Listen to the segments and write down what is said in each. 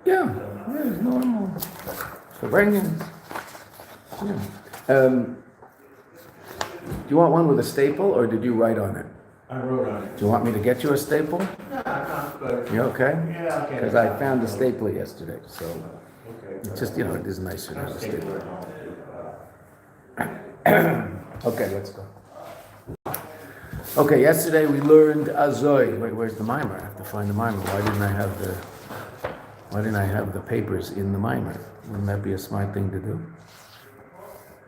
Yeah, it's normal. Farbrengens. Yeah. Do you want one with a staple, or did you write on it? I wrote on it. Do you want me to get you a staple? No, good. You okay? Yeah, okay. Because I found a stapler yesterday, so Okay. it's just, it is nicer to have a stapler. Okay, let's go. Okay, yesterday we learned Azoy. Wait, where's the mimer? I have to find the mimer. Why didn't I have the papers in the mimer? Wouldn't that be a smart thing to do?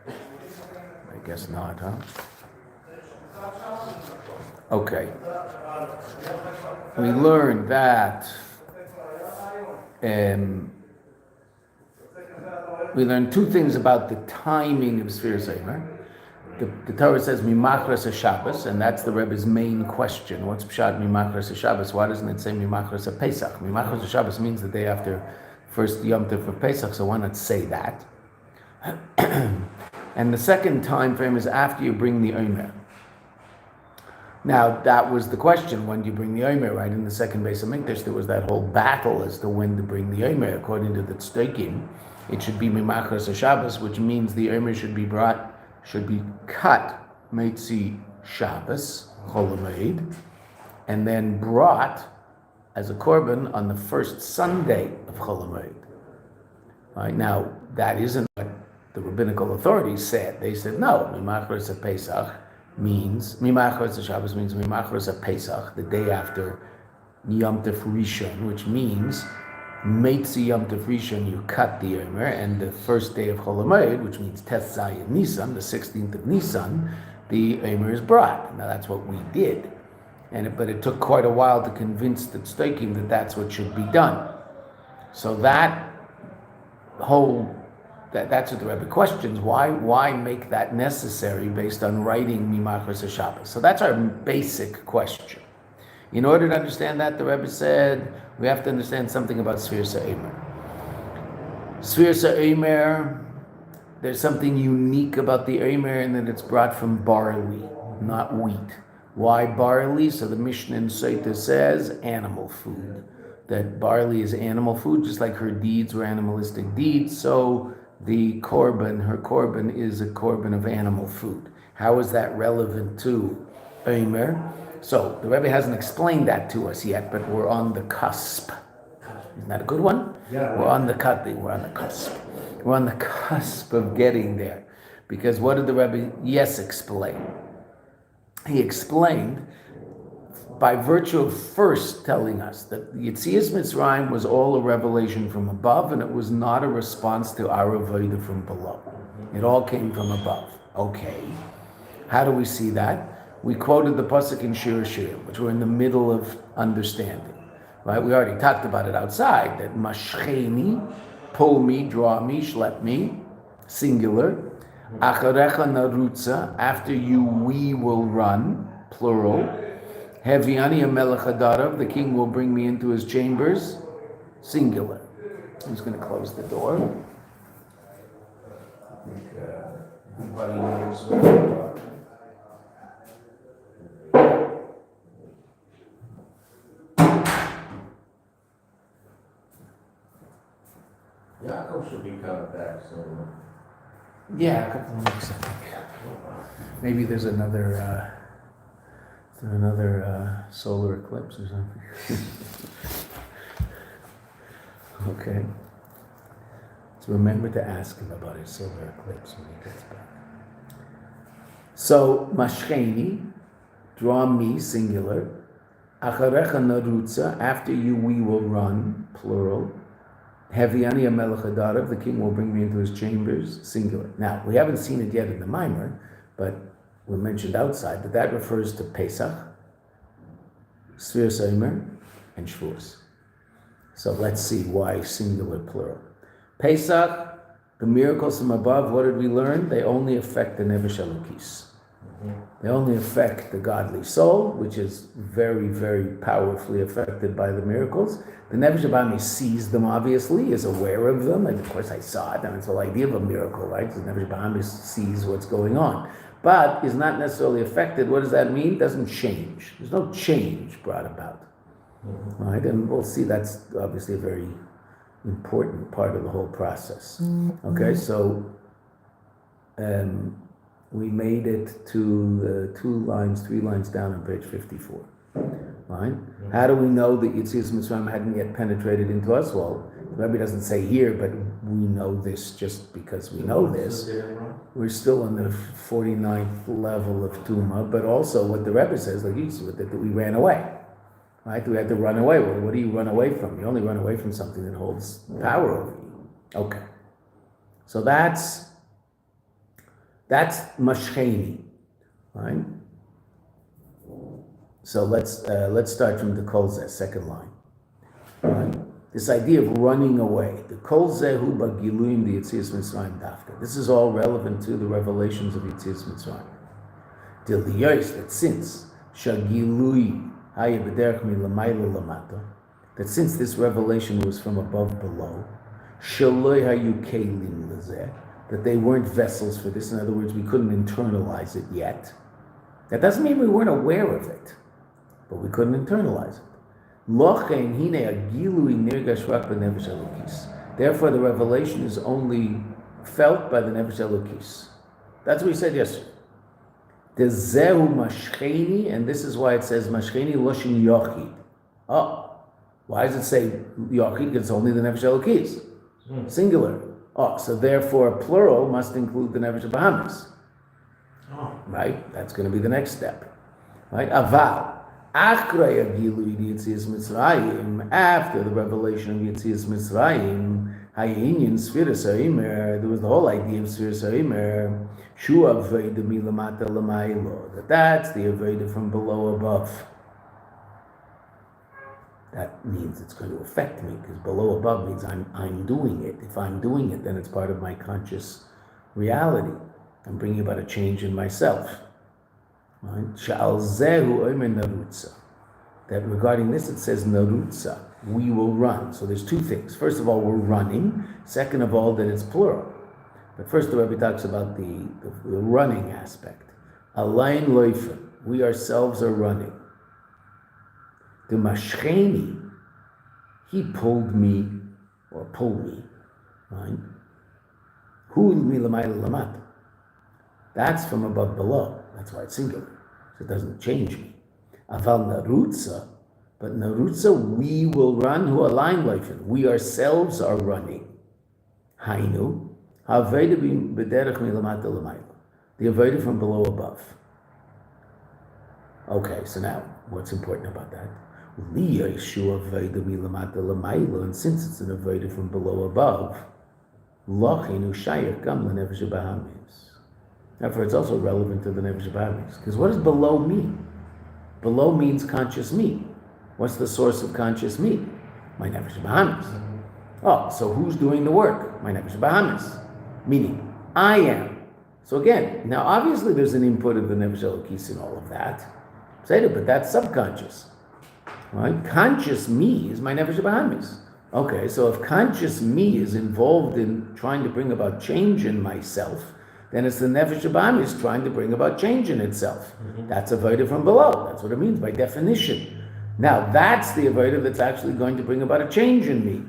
I guess not, huh? Okay. We learned that we learned two things about the timing of Sfiras Eimer. The Torah says Mimachras Shabbos, and that's the Rebbe's main question. What's Pshat Mimachras Shabbos? Why doesn't it say Mimachras Pesach? Mimachras Shabbos means the day after first Yom Tov of Pesach, so why not say that? And the second time frame is after you bring the Omer. Now, that was the question, when do you bring the Omer, right? In the second base of Mikdash, there was that whole battle as to when to bring the Omer. According to the Tzedekим, it should be Mimachras Shabbos, which means the Omer should be cut, Meitzi Shabbos, Chol Hamoed, and then brought as a korban on the first Sunday of Chol Hamoed. Right, now, that isn't what the rabbinical authorities said. They said, no, Mimachras Pesach means, Mimachras Shabbos means Mimachras Pesach, the day after Yom Tov Rishon, which means Meitzi Yom Tov Rishon, you cut the Omer, and the first day of Chol Hamoed, which means Tes Zayin Nisan, the 16th of Nisan, the Omer is brought. Now that's what we did, but it took quite a while to convince the Tzedekим that that's what should be done. So that's what the Rebbe questions. Why make that necessary based on writing Mimachras Shabbos? So that's our basic question. In order to understand that, the Rebbe said, we have to understand something about Sfiras Eimer. Sfiras Eimer, there's something unique about the Eimer in that it's brought from barley, not wheat. Why barley? So the Mishnah in Sotah says animal food. That barley is animal food, just like her deeds were animalistic deeds, so her korban is a korban of animal food. How is that relevant to Eimer? So the Rebbe hasn't explained that to us yet, but we're on the cusp. Isn't that a good one? Yeah. We're on the cusp. We're on the cusp of getting there. Because what did the Rebbe explain? He explained by virtue of first telling us that Yetzias Mitzrayim was all a revelation from above, and it was not a response to our avodah from below. It all came from above. Okay. How do we see that? We quoted the pasuk in Shir Shirim, which we're in the middle of understanding. Right? We already talked about it outside, that mashcheni, pull me, draw me, schlep me, singular. Acharecha narutza, after you we will run, plural. Heviani amelech hadarav, the king will bring me into his chambers, singular. Who's going to close the door? I think everybody knows what we're talking about. Yaakov should be coming back soon. Yeah, a couple of weeks, I think. Maybe there's another solar eclipse or something. Okay. So remember to ask him about his solar eclipse when he gets back. So, mashcheni, draw me, singular. Acharecha narutza, after you we will run, plural. Heviani amelech hadarav, the king will bring me into his chambers, singular. Now, we haven't seen it yet in the mimer, but we mentioned outside that refers to Pesach, Sfiras Eimer, and Shavuos. So let's see why singular, plural. Pesach, the miracles from above, what did we learn? They only affect the Nefesh Elokis. They only affect the godly soul, which is very, very powerfully affected by the miracles. The Nefesh Abami sees them, obviously, is aware of them, and of course I saw it, and it's the whole idea of a miracle, right? The Nefesh Abami sees what's going on, but is not necessarily affected. What does that mean? It doesn't change. There's no change brought about, right? And we'll see that's obviously a very important part of the whole process. Okay, so we made it to 3 lines down on page 54. Right? How do we know that Yetzias Mitzrayim hadn't yet penetrated into us? Well, the Rebbe doesn't say here, but we know this just because we know this. We're still on the 49th level of Tuma, but also what the Rebbe says, like you said, that we ran away. Right? We had to run away. Well, what do you run away from? You only run away from something that holds power over you. Okay. So that's Mashcheni. Right? So let's start from the Kol Zeh, second line. Right? This idea of running away. The Kol Zeh hu b'giluyim the Yetzias Mitzrayim dafka. This is all relevant to the revelations of Yetzias Mitzrayim. Till the Yos, that since Shagilui haya b'derech milamayla lamata, that since this revelation was from above below, shaloi hayu kelim lezeh, that they weren't vessels for this. In other words, we couldn't internalize it yet. That doesn't mean we weren't aware of it, but we couldn't internalize it. Therefore, the revelation is only felt by the Nefesh Elokis. That's what we said yesterday. The Zehu Mashcheni, and this is why it says Mashcheni Loshin Yochid. Oh, why does it say Yochid? Because it's only the Nefesh Elokis, singular. Oh, so therefore, plural must include the Nefesh Bahamis. Oh. Right? That's going to be the next step. Right? Aval. After the revelation of Yetzias Mitzrayim, there was the whole idea of Sfiras HaImer, that's the Aveda from below above. That means it's going to affect me, because below above means I'm doing it. If I'm doing it, then it's part of my conscious reality. I'm bringing about a change in myself. Right? That regarding this it says narutza, we will run. So there's two things. First of all, we're running. Second of all, that it's plural. But first the Rebbe talks about the running aspect. Alain loifen, we ourselves are running. The mashcheni, he pulled me, or pulled me, right? Hu milamayla lamata. That's from above below. That's why it's singular. So it doesn't change me. Aval narutza, but narutza, we will run. Hu alain loifen, we ourselves are running. Hainu, haveda b'derech milamata lamayla. The avodah from below above. Okay, so now, what's important about that? And since it's an avodah from below above, therefore it's also relevant to the Nefesh Bahamis. Because what does below mean? Below means conscious me. What's the source of conscious me? My Nefesh Bahamis. Oh, so who's doing the work? My Nefesh Bahamis. Meaning, I am. So again, now obviously there's an input of the Nefesh Elokis in all of that. But that's subconscious. Right? Conscious me is my Nefesh Bahamis. Okay, so if conscious me is involved in trying to bring about change in myself, then it's the Nefesh Bahamis trying to bring about change in itself. Mm-hmm. That's avodah from below. That's what it means by definition. Now, that's the avodah that's actually going to bring about a change in me.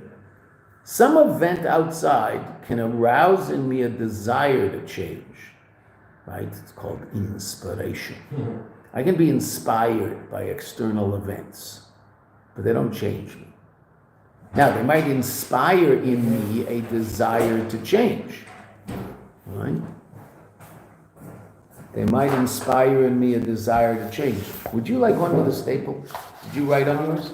Some event outside can arouse in me a desire to change. Right? It's called inspiration. Mm-hmm. I can be inspired by external events, but they don't change me. Now, they might inspire in me a desire to change. Right? They might inspire in me a desire to change. Would you like one with a staple? Did you write on yours?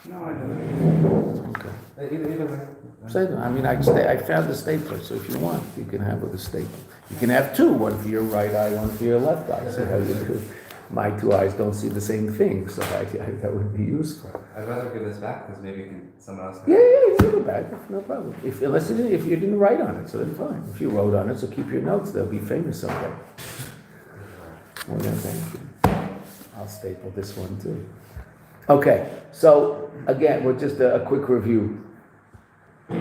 No, I didn't. Okay. Either way. I mean, I found the stapler, so if you want, you can have with a staple. You can have two, one for your right eye, one for your left eye. So how you do. My two eyes don't see the same thing, so that would be useful. I'd rather give this back because maybe someone else can. Yeah, you give it back, no problem. If you didn't write on it, so then fine. If you wrote on it, so keep your notes, they'll be famous someday. Well, then, thank you. I'll staple this one too. Okay, so again, we're just a quick review.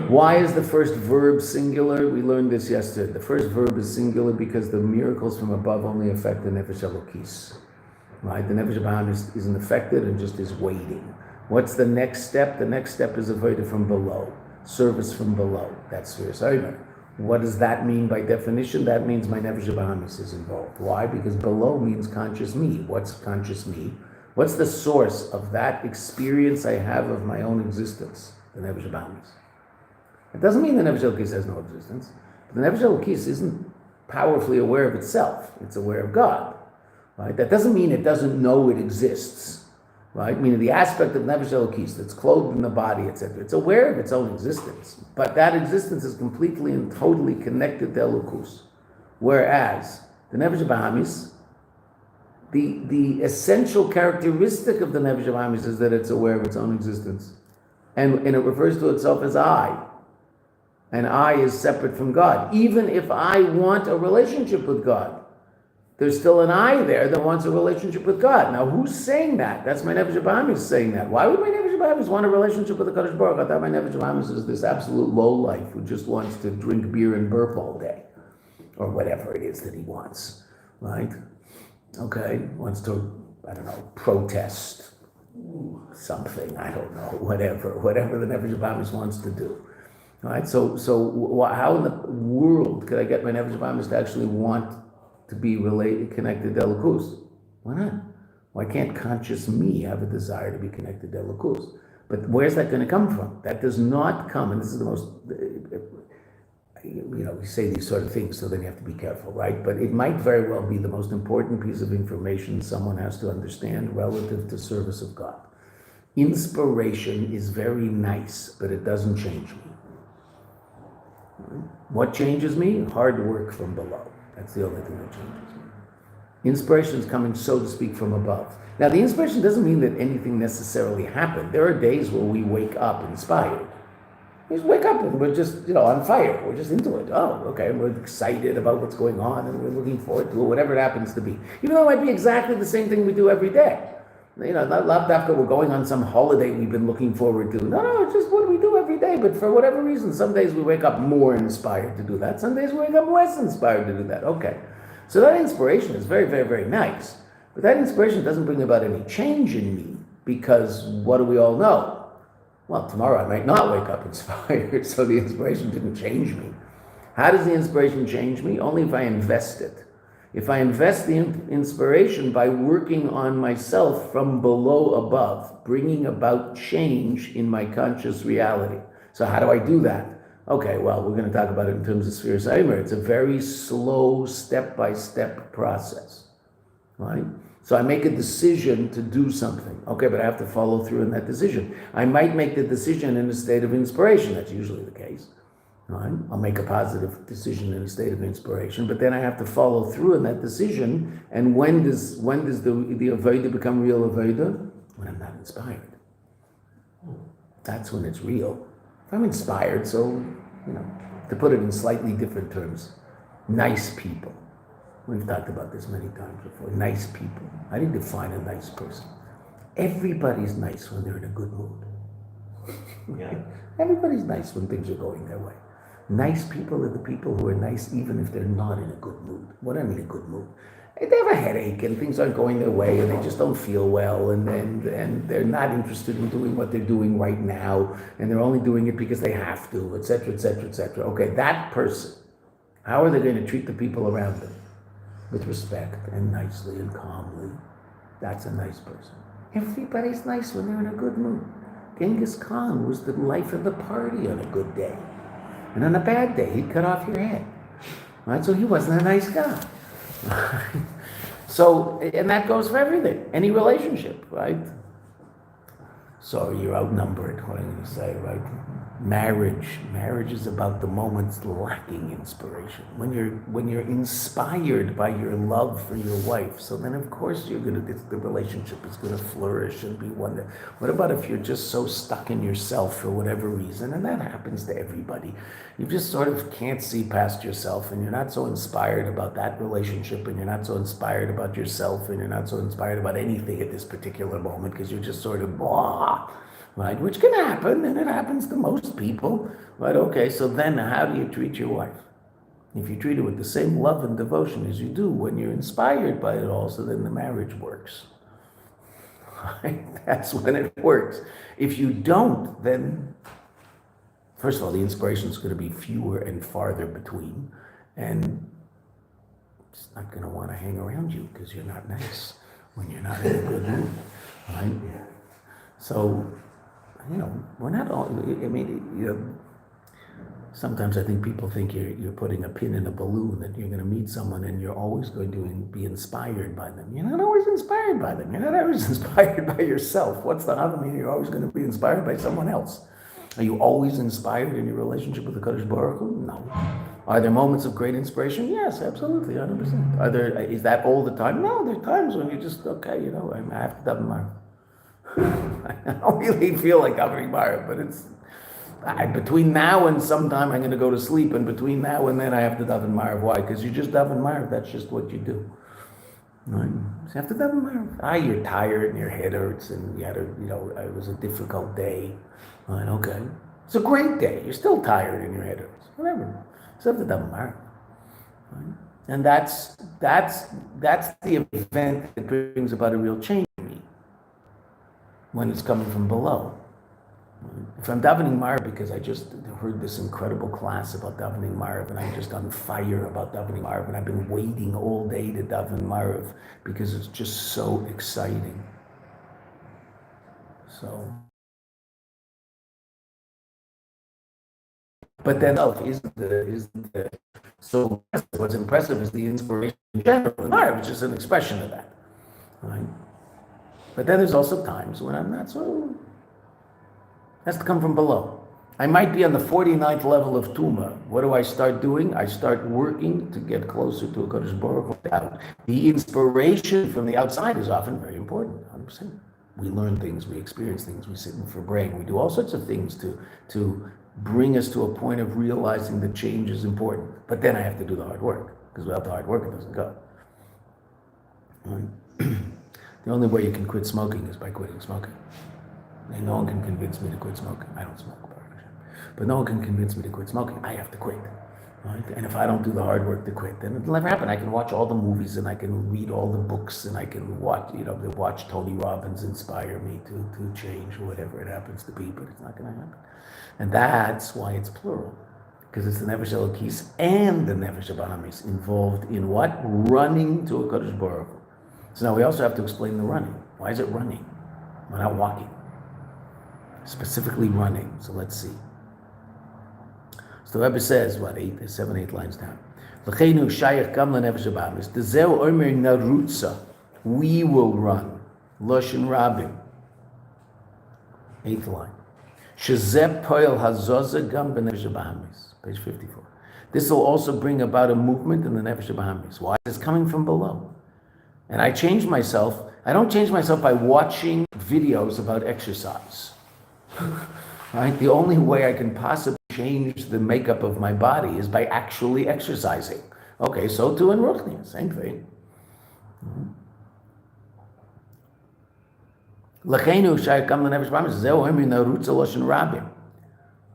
Why is the first verb singular? We learned this yesterday. The first verb is singular because the miracles from above only affect the Nefesh Elokis. Right? The Nefesh Bahamis isn't affected and just is waiting. What's the next step? The next step is avodah from below. service from below. That's Sfiras Omer. What does that mean by definition? That means my Nefesh Bahamis is involved. Why? Because below means conscious me. What's conscious me? What's the source of that experience I have of my own existence? The Nefesh Bahamis. It doesn't mean the Nefesh Elokis has no existence. But the Nefesh Elokis isn't powerfully aware of itself. It's aware of God. Right? That doesn't mean it doesn't know it exists. Right? Meaning the aspect of Nefesh Elokis that's clothed in the body, etc. It's aware of its own existence, but that existence is completely and totally connected to Elokus. Whereas the Nefesh Bahamis, the essential characteristic of the Nefesh Bahamis is that it's aware of its own existence, and it refers to itself as I. And I is separate from God. Even if I want a relationship with God, there's still an I there that wants a relationship with God. Now, who's saying that? That's my Nefesh Bahamis saying that. Why would my Nefesh Bahamis want a relationship with the Kadosh Baruch Hu? I thought my Nefesh Bahamis is this absolute lowlife who just wants to drink beer and burp all day, or whatever it is that he wants, right? Okay, wants to, I don't know, protest something, I don't know, whatever the Nefesh Bahamis wants to do. All right, so how in the world could I get my Nefesh Bahamis to actually want to be connected to Elokus? Why not? Why can't conscious me have a desire to be connected to Elokus? But where's that going to come from? That does not come, and this is the most, we say these sort of things, so then you have to be careful, right? But it might very well be the most important piece of information someone has to understand relative to service of God. Inspiration is very nice, but it doesn't change me. What changes me? Hard work from below. That's the only thing that changes me. Inspiration is coming, so to speak, from above. Now, the inspiration doesn't mean that anything necessarily happened. There are days where we wake up inspired. We just wake up and we're just, on fire. We're just into it. Oh, okay. We're excited about what's going on and we're looking forward to it, whatever it happens to be. Even though it might be exactly the same thing we do every day. Not after we're going on some holiday we've been looking forward to. No, it's just what we do every day. But for whatever reason, some days we wake up more inspired to do that. Some days we wake up less inspired to do that. Okay. So that inspiration is very, very, very nice. But that inspiration doesn't bring about any change in me, because what do we all know? Well, tomorrow I might not wake up inspired, so the inspiration didn't change me. How does the inspiration change me? Only if I invest it. If I invest the inspiration by working on myself from below above, bringing about change in my conscious reality. So how do I do that? Okay, well, we're going to talk about it in terms of Sfiras Omer. It's a very slow, step-by-step process, right? So I make a decision to do something. Okay, but I have to follow through in that decision. I might make the decision in a state of inspiration. That's usually the case. Right? I'll make a positive decision in a state of inspiration, but then I have to follow through in that decision. And when does the Avodah become real Avodah? When I'm not inspired. That's when it's real. If I'm inspired, so, to put it in slightly different terms, nice people. We've talked about this many times before. Nice people. How do you define a nice person? Everybody's nice when they're in a good mood. Yeah. Everybody's nice when things are going their way. Nice people are the people who are nice even if they're not in a good mood. What do I mean a good mood? They have a headache and things aren't going their way and they just don't feel well and they're not interested in doing what they're doing right now and they're only doing it because they have to, etc., etc., etc. Okay, that person, how are they going to treat the people around them? With respect and nicely and calmly. That's a nice person. Everybody's nice when they're in a good mood. Genghis Khan was the life of the party on a good day. And on a bad day, he'd cut off your head. Right? So he wasn't a nice guy. So, and that goes for everything, any relationship, right? So you're outnumbered, what I'm going to say, right? Marriage is about the moments lacking inspiration. When you're inspired by your love for your wife, so then of course the relationship is gonna flourish and be wonderful. What about if you're just so stuck in yourself for whatever reason, and that happens to everybody. You just sort of can't see past yourself, and you're not so inspired about that relationship, and you're not so inspired about yourself, and you're not so inspired about anything at this particular moment because you're just sort of blah. Right, which can happen, and it happens to most people. Right, okay, so then how do you treat your wife? If you treat her with the same love and devotion as you do when you're inspired by it all, so then the marriage works. Right? That's when it works. If you don't, then First of all, the inspiration is going to be fewer and farther between, and it's not going to want to hang around you because you're not nice when you're not in a good mood, right? So, we're not all. I mean, sometimes I think people think you're putting a pin in a balloon, that you're going to meet someone and you're always going to be inspired by them. You're not always inspired by them. You're not always inspired by yourself. What's the other meaning? You're always going to be inspired by someone else. Are you always inspired in your relationship with the Kadosh Baruch Hu? No. Are there moments of great inspiration? Yes, absolutely, 100%. Is that all the time? No, there are times when you just, I have to daven Marv. I don't really feel like davening Marv, but it's, between now and sometime I'm going to go to sleep, and between now and then I have to daven Marv. Why? Because you just daven Marv. That's just what you do. Right? So you have to daven Marv. You're tired and your head hurts, and you had it was a difficult day. Right? Okay. It's a great day. You're still tired and your head hurts. Whatever. So have to daven Marv. Right? And that's the event that brings about a real change in me when it's coming from below. If I'm davening Marv because I just heard this incredible class about davening Marv, and I'm just on fire about davening Marv, and I've been waiting all day to daven Marv because it's just so exciting. So, but then so what's impressive is the inspiration in general. Marv is just an expression of that, right? But then there's also times when I'm not so. Has to come from below. I might be on the 49th level of Tuma. What do I start doing? I start working to get closer to a Kadosh Baruch Hu. The inspiration from the outside is often very important, 100%. We learn things, we experience things, we sit in for brain, we do all sorts of things to bring us to a point of realizing that change is important. But then I have to do the hard work, because without the hard work it doesn't go. Right? The only way you can quit smoking is by quitting smoking. And no one can convince me to quit smoking. I don't smoke, but no one can convince me to quit smoking. I have to quit. Right? And if I don't do the hard work to quit, then it'll never happen. I can watch all the movies, and I can read all the books, and I can watch Tony Robbins inspire me to change, whatever it happens to be, but it's not going to happen. And that's why it's plural, because it's the Nefesh Elokis and the Nefesh Bahamis involved in what? Running to a Kadosh Baruch Hu. So now we also have to explain the running. Why is it running? We're not walking. Specifically running. So let's see. So the Rebbe says, 8 lines down. We will run. Loshen Rabim. 8th line. Page 54. This will also bring about a movement in the Nefesh Bahamis. Why? It's coming from below. And I change myself. I don't change myself by watching videos about exercise. Right? The only way I can possibly change the makeup of my body is by actually exercising. Okay, so too in Ruchnia, same thing.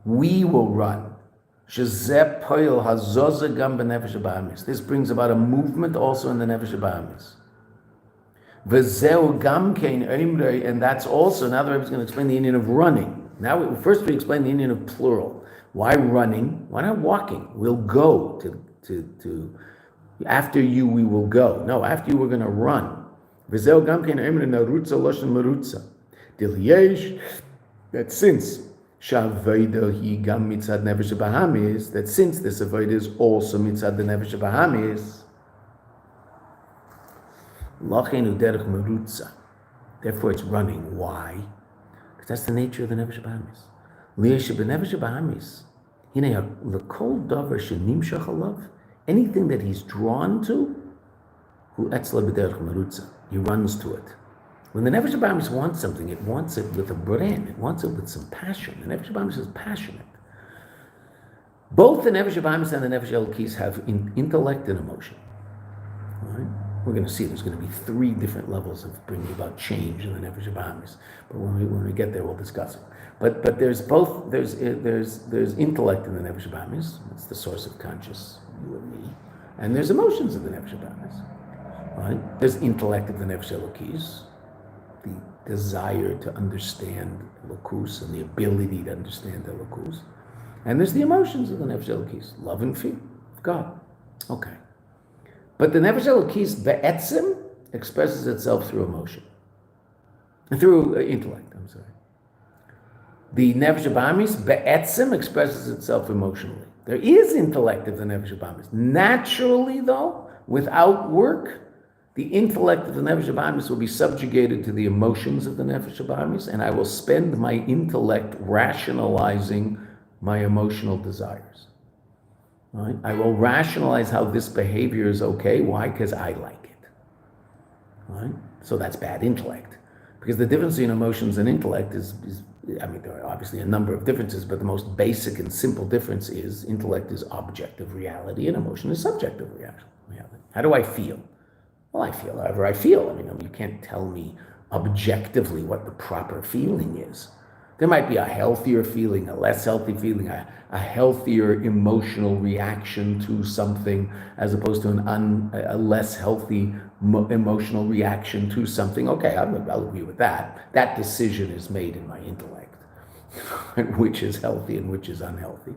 We will run. This brings about a movement also in the Nefesh Bahamis. And that's also, now the Rebbe is going to explain the Indian of running. Now, first we explain the Indian of plural. Why running? Why not walking? We'll go to after you we will go. No, after you we're going to run. That since that since this avodah is also mitzad the Nefesh Bahamis, therefore it's running. Why? Because that's the nature of the Nefesh Bahamis. Anything that he's drawn to, he runs to it. When the Nefesh Bahamis wants something, it wants it with a brain, it wants it with some passion. The Nefesh Bahamis is passionate. Both the Nefesh Bahamis and the Nefesh Elokis have intellect and emotion. All right? We're going to see there's going to be 3 different levels of bringing about change in the Nefesh Bahamis. But when we get there, we'll discuss it. But there's both. There's intellect in the Nefesh Bahamis. It's the source of conscious, you and me. And there's emotions in the Nefesh Bahamis. Right? There's intellect of the Nefesh Elokis, the desire to understand Elokus and the ability to understand Elokus. And there's the emotions of the Nefesh Elokis, love and fear of God. Okay. But the Nefesh Elokis be'etzim expresses itself through emotion. Through intellect, I'm sorry. The Nefesh Abamis be'etzim expresses itself emotionally. There is intellect of the Nefesh Abamis. Naturally, though, without work, the intellect of the Nefesh Abamis will be subjugated to the emotions of the Nefesh Abamis, and I will spend my intellect rationalizing my emotional desires. Right? I will rationalize how this behavior is okay. Why? Because I like it. Right? So that's bad intellect. Because the difference between emotions and intellect is, I mean, there are obviously a number of differences, but the most basic and simple difference is intellect is objective reality and emotion is subjective reality. How do I feel? Well, I feel however I feel. I mean, you can't tell me objectively what the proper feeling is. There might be a healthier feeling, a less healthy feeling, a healthier emotional reaction to something as opposed to a less healthy emotional reaction to something. Okay, I'll agree with that. That decision is made in my intellect, which is healthy and which is unhealthy.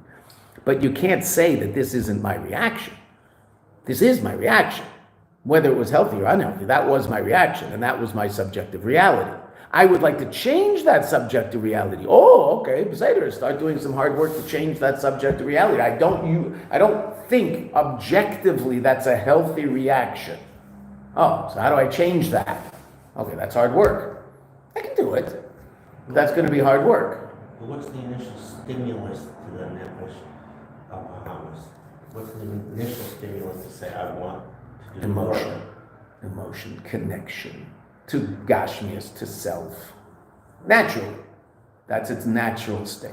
But you can't say that this isn't my reaction. This is my reaction. Whether it was healthy or unhealthy, that was my reaction, and that was my subjective reality. I would like to change that subjective reality. Oh, okay, Beseder, start doing some hard work to change that subjective reality. I don't think objectively that's a healthy reaction. Oh, so how do I change that? Okay, that's hard work. I can do it, but that's going to be hard work. What's the initial stimulus to the Nefesh Bahamas? What's the initial stimulus to say, I want to do Emotion, more? emotion, connection to Gashmias, to self. Naturally. That's its natural state.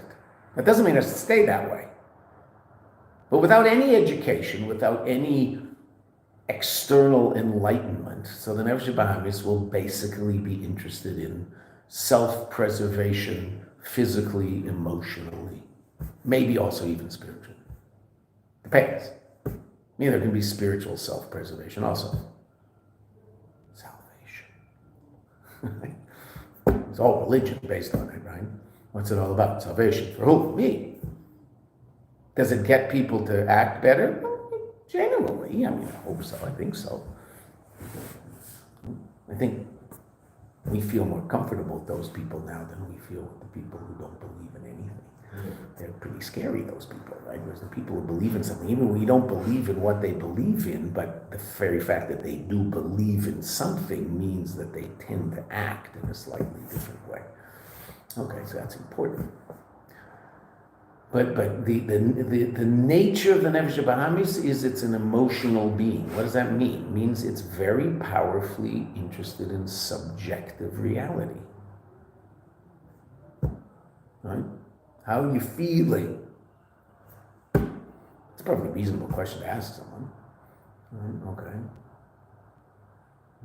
That doesn't mean it has to stay that way. But without any education, without any external enlightenment, so the Nefesh Bahamis will basically be interested in self-preservation, physically, emotionally, maybe also even spiritually. Depends. There can be spiritual self-preservation also. It's all religion based on it, right? What's it all about? Salvation. For who? Me. Does it get people to act better? Generally. I mean, I hope so. I think so. I think we feel more comfortable with those people now than we feel with the people who don't believe in anything. They're pretty scary, those people, right? Whereas the people who believe in something, even when we don't believe in what they believe in, but the very fact that they do believe in something means that they tend to act in a slightly different way. Okay, so that's important. But the nature of the Nefesh Bahamis is it's an emotional being. What does that mean? It means it's very powerfully interested in subjective reality. Right? How are you feeling? It's probably a reasonable question to ask someone. Okay.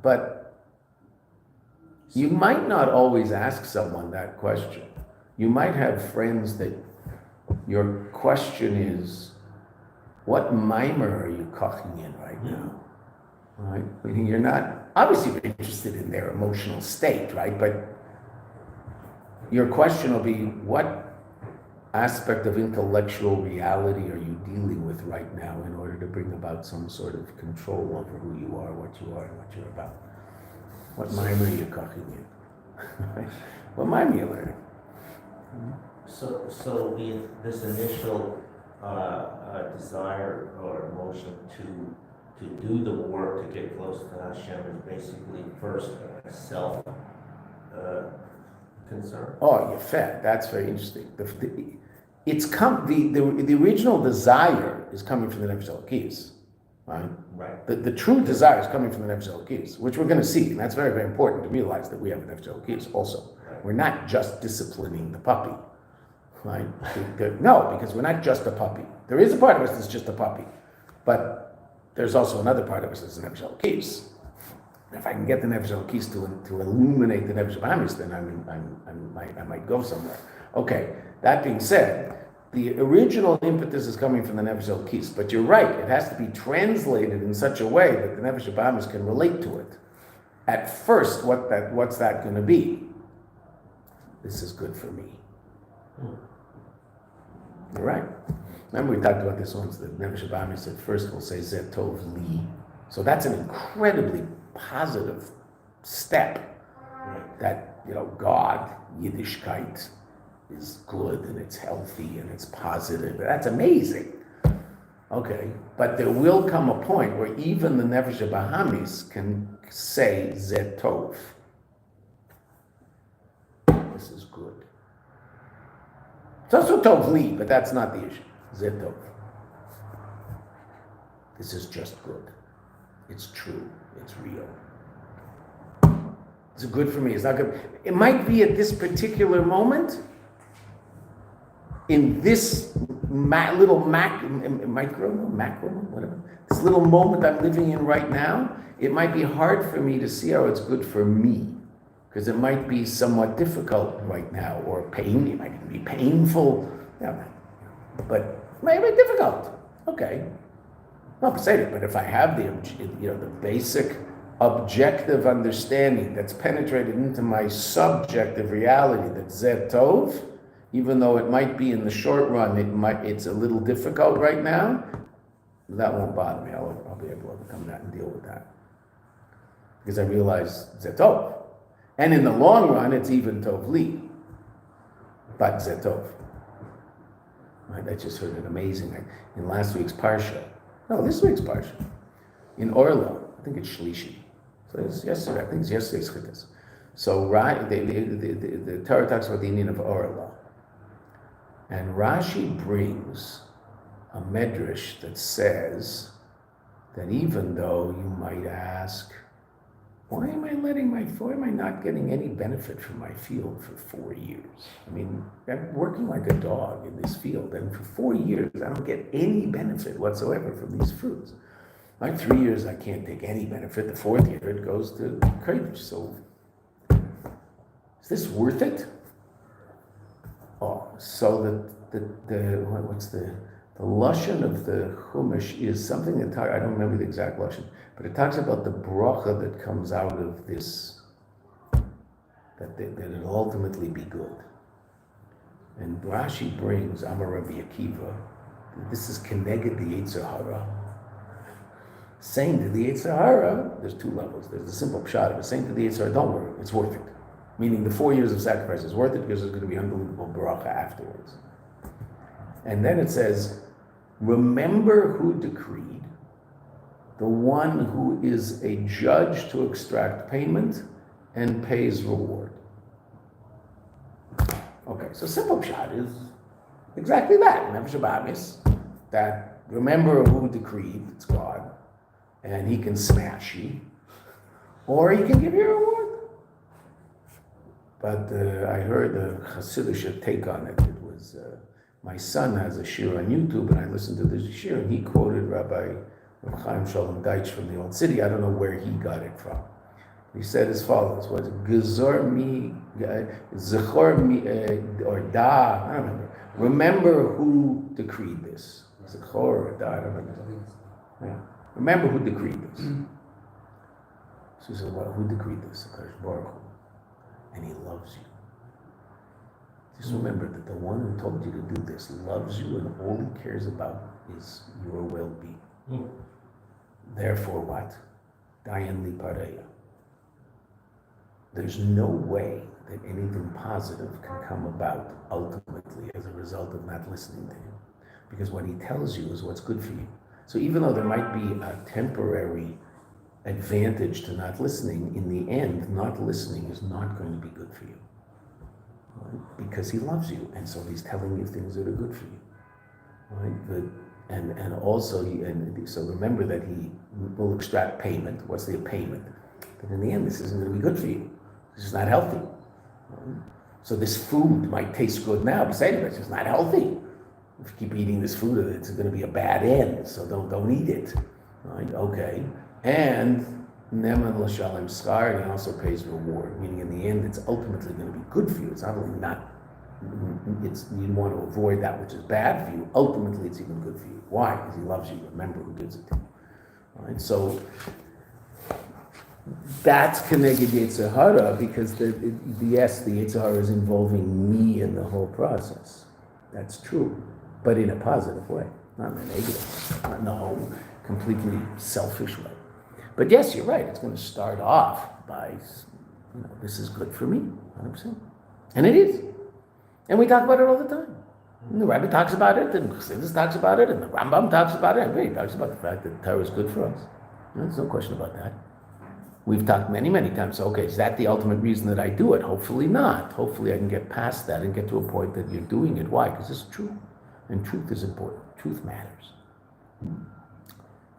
But you might not always ask someone that question. You might have friends that your question is, what mimer are you koching in right now? Right? You're not, obviously you're interested in their emotional state, right? But your question will be, what aspect of intellectual reality are you dealing with right now in order to bring about some sort of control over who you are, and what you're about? What mimer are you cooking in? What mimer are you learning? So this initial desire or emotion to do the work to get close to Hashem is basically first a self concern. Oh, you're fed. That's very interesting. The original desire is coming from the Nefesh Elokis, right? Right. The true desire is coming from the Nefesh Elokis, which we're going to see, and that's very, very important to realize that we have a Nefesh Elokis also. Right. We're not just disciplining the puppy, right? No, because we're not just a puppy. There is a part of us that's just a puppy, but there's also another part of us that's the Nefesh Elokis. If I can get the Nefesh Elokis to illuminate the Nefesh Bahamis, then I might go somewhere. Okay, that being said, the original impetus is coming from the Nefesh Elokis, but you're right, it has to be translated in such a way that the Nefesh Bahamis can relate to it. At first, what's that going to be? This is good for me. You're right. Remember we talked about this once, that Nefesh Abami said first we'll say Zeh Tov Li. So that's an incredibly positive step that, God, Yiddishkeit, is good and it's healthy and it's positive. That's amazing. Okay, but there will come a point where even the Nefesh Bahamis can say Zeh Tov. This is good. It's also Tov Li, but that's not the issue. Zeh Tov. This is just good. It's true. It's real. It's good for me. It's not good. It might be at this particular moment, in this little macro, whatever, this little moment I'm living in right now, it might be hard for me to see how it's good for me, because it might be somewhat difficult right now, or pain. It might be painful, but it might be difficult. Okay, not to say it, but if I have the basic objective understanding that's penetrated into my subjective reality, that Zeh Tov, even though it might be in the short run, it's a little difficult right now, that won't bother me. I'll be able to overcome that and deal with that. Because I realize Zeh Tov. And in the long run, it's even Tov Li. But Zeh Tov. Right, I just heard an amazing, in last week's Parsha. No, this week's Parsha. In Orla, I think it's Shlishi. So it's yesterday, I think it's yesterday's Chittas. So the Torah talks about the Indian of Orla. And Rashi brings a medrash that says that even though you might ask, why am I not getting any benefit from my field for 4 years? I mean, I'm working like a dog in this field, and for 4 years, I don't get any benefit whatsoever from these fruits. Like 3 years, I can't take any benefit. The 4th year, it goes to Kodesh. So, is this worth it? Oh, so the lashon of the Chumash is something that I don't remember the exact lashon, but it talks about the bracha that comes out of this, that it'll ultimately be good. And Rashi brings Amar Rabbi Akiva. This is Keneged the Yetzer Hara. Saying to the Yetzer Hara, there's 2 levels. There's the simple pshat of it. Saying to the Yetzer Hara, don't worry, it's worth it. Meaning the 4 years of sacrifice is worth it because there's going to be unbelievable bracha afterwards. And then it says, remember who decreed, the one who is a judge to extract payment and pays reward. Okay, so simple pshat is exactly that. Nefesh Bahamis, that remember who decreed, it's God, and he can smash you, or he can give you a reward. But I heard a Chassidish take on it. It was, my son has a shir on YouTube, and I listened to the shir, and he quoted Rabbi Chaim Shalom Deitch from the Old City. I don't know where he got it from. He said as follows: "Was Gezor mi, Zechor mi, or Da? I don't remember. Remember who decreed this? Zechor or Da? I don't remember. Yeah. Remember who decreed this." So he said, "Well, who decreed this? Rabbi Boruch Kaplan. And he loves you. Just remember that the one who told you to do this loves you, and all he cares about is your well-being. Therefore, what? Dayan li pareya. There's no way that anything positive can come about ultimately as a result of not listening to him. Because what he tells you is what's good for you. So even though there might be a temporary advantage to not listening, in the end, not listening is not going to be good for you. Right? Because he loves you, and so he's telling you things that are good for you. Right? But, and also, so remember that he will extract payment. What's the payment? But in the end, this isn't going to be good for you. This is not healthy. Right? So this food might taste good now, but it's just not healthy. If you keep eating this food, it's going to be a bad end. So don't eat it. Right? Okay. And Neman L'Shalem Schar, and he also pays reward, meaning in the end it's ultimately going to be good for you. It's not only you want to avoid that which is bad for you, ultimately it's even good for you. Why? Because he loves you. Remember who gives it to you. Right? So that's Keneged Yetzer Hara, because the Yetzer Hara is involving me in the whole process. That's true. but in a positive way, not in a negative, not in a whole completely selfish way. But yes, you're right. It's going to start off by, this is good for me, 100%. And it is. And we talk about it all the time. And the Rabbi talks about it, and Chassidus talks about it, and the Rambam talks about it, and everybody talks about the fact that Torah is good for us. There's no question about that. We've talked many, many times. So, okay, is that the ultimate reason that I do it? Hopefully not. Hopefully I can get past that and get to a point that you're doing it. Why? Because it's true. And truth is important. Truth matters.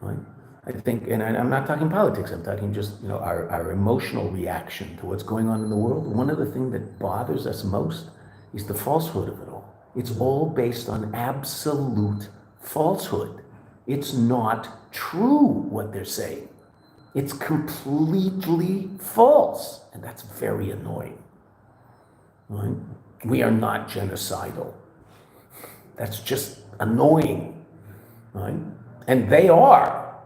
Right? I think, and I'm not talking politics, I'm talking just, our emotional reaction to what's going on in the world. One of the things that bothers us most is the falsehood of it all. It's all based on absolute falsehood. It's not true what they're saying. It's completely false. And that's very annoying. Right? We are not genocidal. That's just annoying. Right? And they are.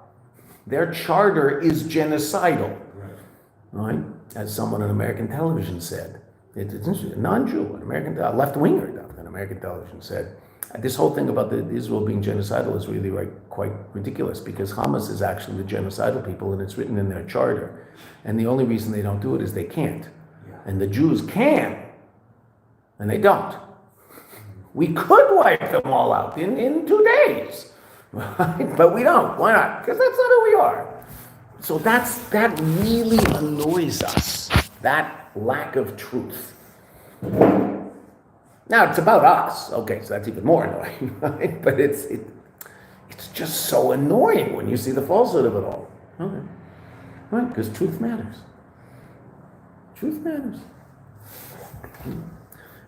Their charter is genocidal. Right? As someone on American television said, it's interesting, a non-Jew, an American left-winger on American television said, this whole thing about the Israel being genocidal is really quite ridiculous because Hamas is actually the genocidal people and it's written in their charter. And the only reason they don't do it is they can't. And the Jews can, and they don't. We could wipe them all out in 2 days, right? But we don't. Why not? Because that's not who we are. So that really annoys us, that lack of truth. Now it's about us, okay, so that's even more annoying, right? But it's just so annoying when you see the falsehood of it all. Okay, right? Because truth matters. Truth matters.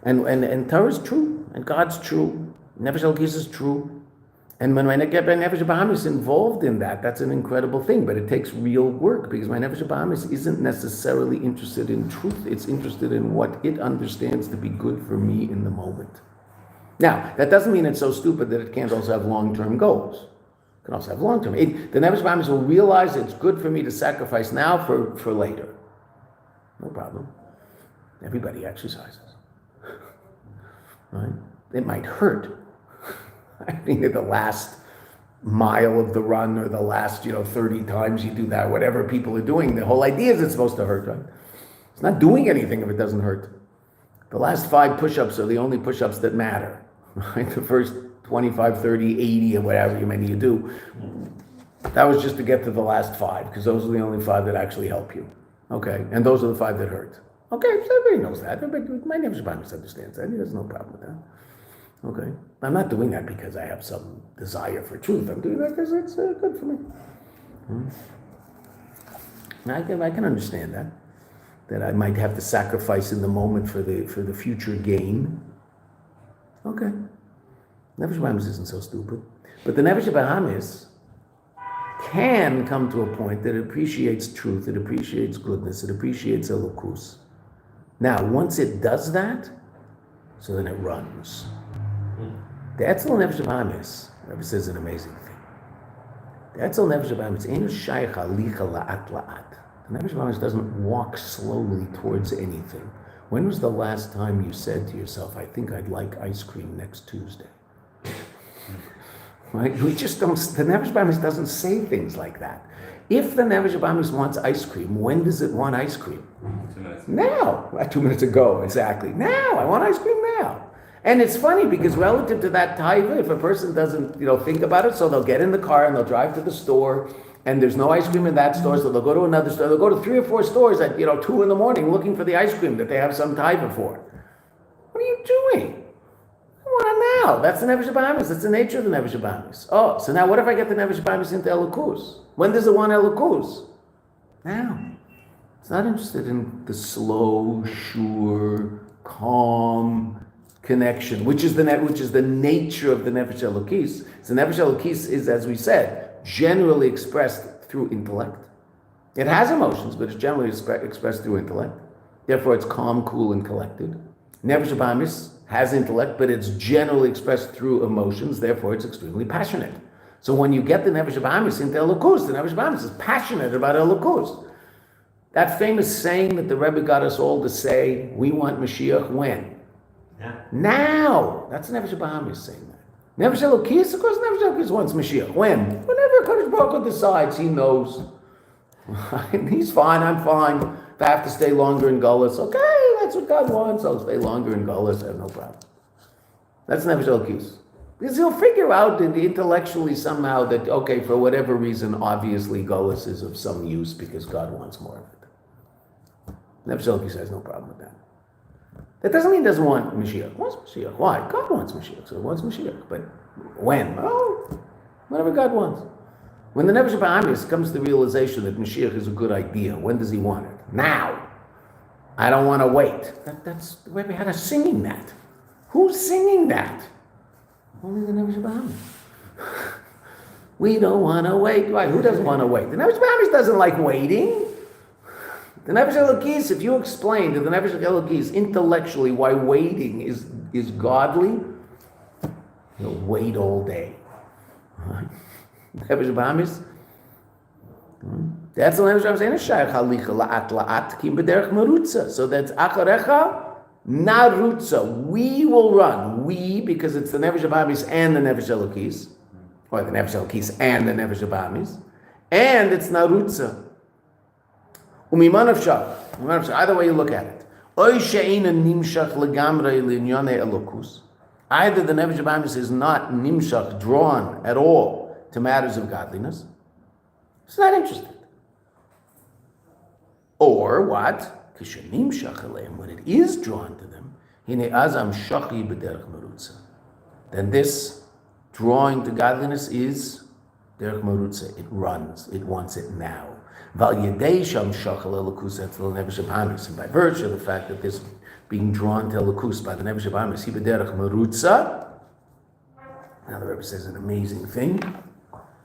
And Torah is true, and God's true. Nefesh Elokis is true. And when my Nefesh Bahamis is involved in that, that's an incredible thing, but it takes real work because my Nefesh Bahamis isn't necessarily interested in truth, it's interested in what it understands to be good for me in the moment. Now, that doesn't mean it's so stupid that it can't also have long-term goals. It can also have long-term. The Nefesh Bahamis will realize it's good for me to sacrifice now for later. No problem. Everybody exercises. Right? It might hurt. I mean, the last mile of the run or the last, 30 times you do that, whatever people are doing, the whole idea is it's supposed to hurt, right? It's not doing anything if it doesn't hurt. The last 5 push-ups are the only push-ups that matter, right? The first 25, 30, 80 or whatever you do, that was just to get to the last 5 because those are the only 5 that actually help you. Okay, and those are the 5 that hurt. Okay, so everybody knows that. My Nefesh Bahamis understands that. There's no problem with that. Okay, I'm not doing that because I have some desire for truth. I'm doing that because it's good for me. I can understand that I might have to sacrifice in the moment for the future gain. Okay, Nefesh Bahamis isn't so stupid, but the Nefesh Bahamis can come to a point that it appreciates truth, it appreciates goodness, it appreciates elokus. Now, once it does that, so then it runs. The Etzel Nefesh Bahamis, Rabbi says an amazing thing. The Etzel Nefesh Bahamis ain't shaykh halicha la'at la'at. The Nefesh Bahamis doesn't walk slowly towards anything. When was the last time you said to yourself, I think I'd like ice cream next Tuesday? Right? We just don't, the Nefesh Bahamis doesn't say things like that. If the Nefesh Bahamis wants ice cream, when does it want ice cream? 2 minutes. Now. 2 minutes ago, exactly. Now. I want ice cream now. And it's funny because relative to that taiva, if a person doesn't, think about it, so they'll get in the car and they'll drive to the store and there's no ice cream in that store, so they'll go to another store. They'll go to 3 or 4 stores at, 2 in the morning looking for the ice cream that they have some taiva for. What are you doing? I want it now. That's the Nefesh Bahamis. That's the nature of the Nefesh Bahamis. Oh, so now what if I get the Nefesh Bahamis into elokus? When does it want elokus? Now. It's not interested in the slow, sure, calm connection, which is the nature of the Nefesh Elokis. So Nefesh Elokis is, as we said, generally expressed through intellect. It has emotions, but it's generally expressed through intellect. Therefore, it's calm, cool, and collected. Nefesh Bahamis has intellect, but it's generally expressed through emotions. Therefore, it's extremely passionate. So when you get the Nefesh Bahamis into elokus, the Nefesh Bahamis is passionate about elokus. That famous saying that the Rebbe got us all to say, we want Mashiach when? Yeah. Now! That's the Nefesh Bahamis saying that. Nefesh Elokis, of course, Nefesh Elokis wants Mashiach. When? Whenever Kadosh Baruch Hu decides, he knows. He's fine, I'm fine. If I have to stay longer in Gullus, okay, that's what God wants. I'll stay longer in Gullus, I have no problem. That's Nefesh Elokis. Because he'll figure out intellectually somehow that, okay, for whatever reason, obviously Gullus is of some use because God wants more of it. Nefesh Elokis has no problem with that. That doesn't mean he doesn't want Mashiach. He wants Mashiach. Why? God wants Mashiach, so he wants Mashiach. But when? Oh, whatever God wants. When the Nefesh Bahamis comes to the realization that Mashiach is a good idea, when does he want it? Now. I don't want to wait. That's the way we had us singing that. Who's singing that? Only the Nefesh Bahamis. We don't want to wait. Right? Who doesn't want to wait? The Nefesh Bahamis doesn't like waiting. The Nefesh Elokis, if you explain to the Nefesh Elokis intellectually why waiting is godly, he'll wait all day. Nefesh Bahamis, that's the Nefesh Bahamis. Ain't a shayach halicha la'at la'at kim b'derech marutza. So that's acharecha narutza. We will run. We, because it's the Nefesh Bahamis and the Nefesh Elokis, or the Nefesh Elokis and the Nefesh Bahamis, and it's narutza. Either way you look at it. Either the Nefesh Bahamis is not nimshach, drawn at all to matters of godliness. It's not interested. Or what? When it is drawn to them, then this drawing to godliness is derech marutza. It runs. It wants it now. And by virtue of the fact that this being drawn to Elokus by the Nefesh Bahamis, he b'derech marutza. Now the Rebbe says an amazing thing,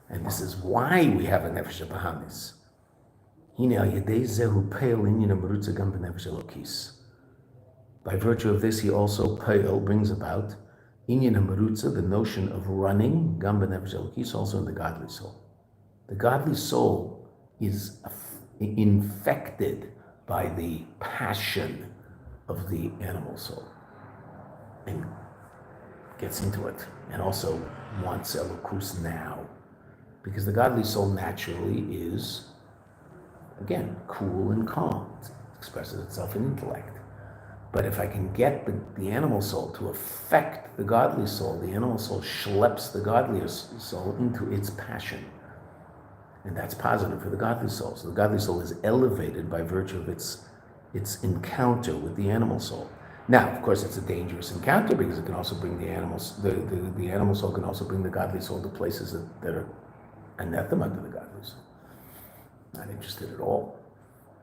and this is why we have a Nefesh Bahamis. By virtue of this, he also brings about inyan marutza, the notion of running, gam b'nefesh elokis, also in the godly soul. The godly soul is infected by the passion of the animal soul and gets into it and also wants elokus now, because the godly soul naturally is, again, cool and calm. It expresses itself in intellect. But if I can get the animal soul to affect the godly soul, the animal soul schleps the godly soul into its passion. And that's positive for the godly soul. So the godly soul is elevated by virtue of its encounter with the animal soul. Now, of course, it's a dangerous encounter because it can also bring the animal soul can also bring the godly soul to places that are anathema to the godly soul. Not interested at all.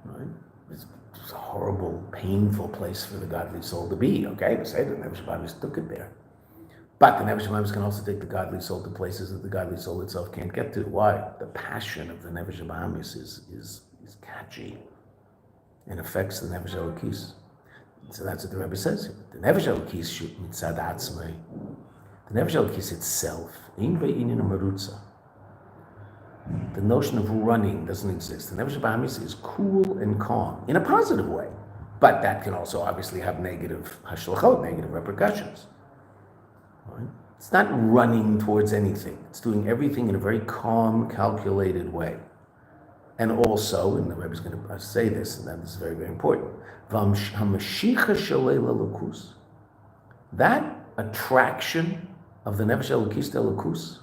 Right? It's a horrible, painful place for the godly soul to be. Okay, we say the Nefesh Bahamis took it there. But the Nefesh Bahamis can also take the godly soul to places that the godly soul itself can't get to. Why? The passion of the Nefesh Bahamis is catchy and affects the Nefesh Elokis. So that's what the Rebbe says here. The Nefesh Elokis shoot mitzad atzmei. The Nefesh Elokis itself, in be'inin marutza. The notion of running doesn't exist. The Nefesh Bahamis is cool and calm in a positive way, but that can also obviously have negative hashlachot, negative repercussions. Right? It's not running towards anything. It's doing everything in a very calm, calculated way. And also, and the Rebbe is going to say this, and that is very, very important, that attraction of the Nefesh Elokis to Elokus,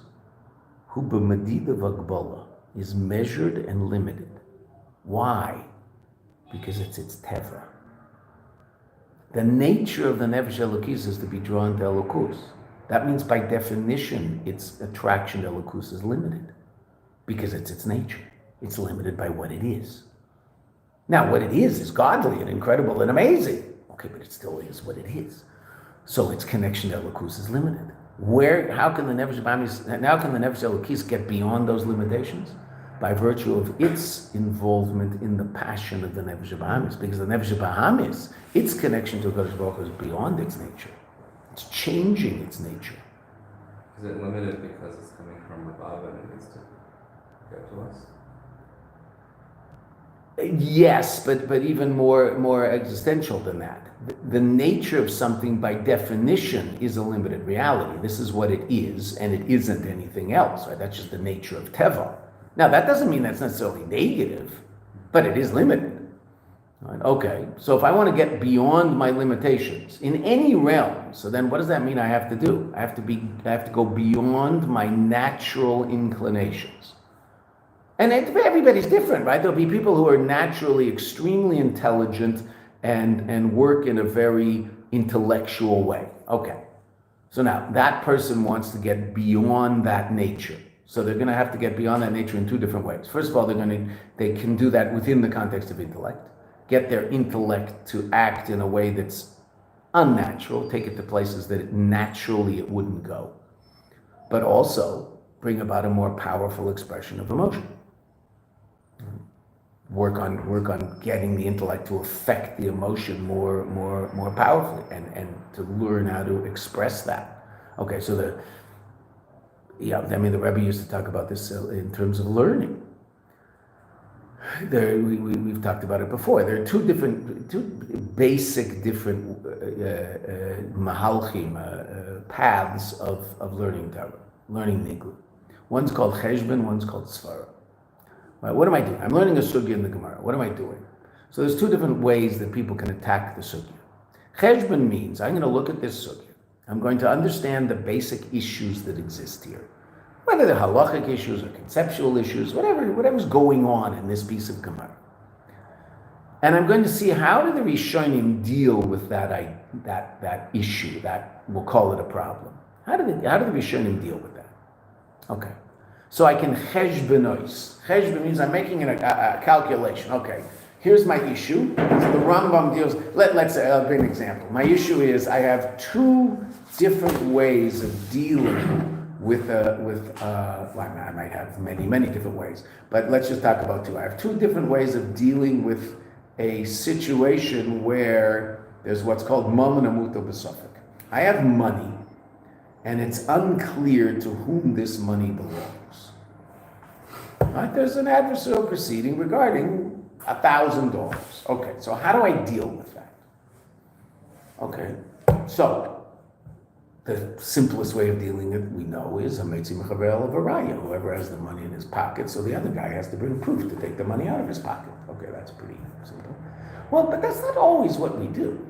hu b'medida v'agbola, is measured and limited. Why? Because it's its teva. The nature of the Nefesh Elokis is to be drawn to Elokus. That means by definition, its attraction to Elokus is limited because it's its nature. It's limited by what it is. Now, what it is godly and incredible and amazing. Okay, but it still is what it is. So its connection to Elokus is limited. How can the Nefesh Elokis get beyond those limitations? By virtue of its involvement in the passion of the Nefesh Bahamis. Because the Nefesh Bahamis, its connection to Kadosh Baruch Hu is beyond its nature. It's changing its nature. Is it limited because it's coming from above and it needs to get to us? Yes, but even more existential than that. The nature of something by definition is a limited reality. This is what it is, and it isn't anything else, right? That's just the nature of teva. Now, that doesn't mean that's necessarily negative, but it is limited. Right? Okay, so if I want to get beyond my limitations in any realm, so then what does that mean I have to do? I have to go beyond my natural inclinations. And everybody's different, right? There'll be people who are naturally extremely intelligent and work in a very intellectual way. Okay. So now that person wants to get beyond that nature. So they're going to have to get beyond that nature in two different ways. First of all, they can do that within the context of intellect. Get their intellect to act in a way that's unnatural, take it to places that it wouldn't go. But also bring about a more powerful expression of emotion. Work on getting the intellect to affect the emotion more powerfully and to learn how to express that. Okay, so the Rebbe used to talk about this in terms of learning. We've talked about it before. There are two basic different mahalchim, paths of learning Torah, learning Niglu. One's called cheshbon, one's called svara. Right, what am I doing? I'm learning a sugya in the Gemara. What am I doing? So there's two different ways that people can attack the sugya. Cheshbon means I'm going to look at this sugya. I'm going to understand the basic issues that exist here. Whether they're halachic issues or conceptual issues, whatever's going on in this piece of Gemara. And I'm going to see how do the Rishonim deal with that issue, that we'll call it a problem. How do the Rishonim deal with that? Okay. So I can cheshbonos. Cheshbon means I'm making a calculation. Okay, here's my issue. So the Rambam deals, let's say, I'll give an example. My issue is I have two different ways of dealing with I might have many different ways, but let's just talk about two. I have two different ways of dealing with a situation where there's what's called mamon amuto b'safek. I have money, and it's unclear to whom this money belongs. Right? There's an adversarial proceeding regarding $1,000. Okay, so how do I deal with that? Okay, so the simplest way of dealing with it, we know, is whoever has the money in his pocket, so the other guy has to bring proof to take the money out of his pocket. Okay, that's pretty simple. Well, but that's not always what we do.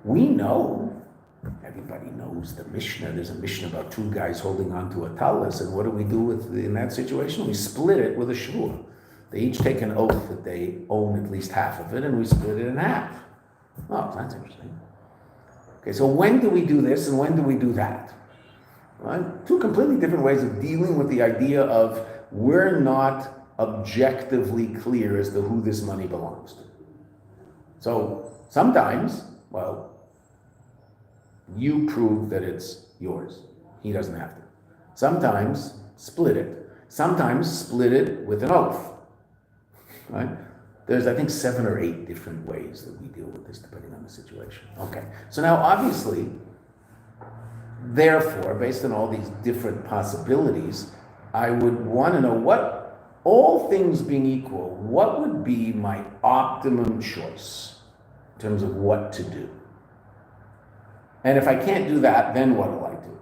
We know. Everybody knows the Mishnah. There's a Mishnah about two guys holding on to a talis, and what do we do in that situation? We split it with a shvur. They each take an oath that they own at least half of it, and we split it in half. Oh, that's interesting. Okay, so when do we do this, and when do we do that? Right? Two completely different ways of dealing with the idea of we're not objectively clear as to who this money belongs to. So sometimes, you prove that it's yours. He doesn't have to. Sometimes split it. Sometimes split it with an oath. Right? There's, I think, 7 or 8 different ways that we deal with this depending on the situation. Okay. So now, obviously, therefore, based on all these different possibilities, I would want to know what, all things being equal, what would be my optimum choice in terms of what to do? And if I can't do that, then what will I do?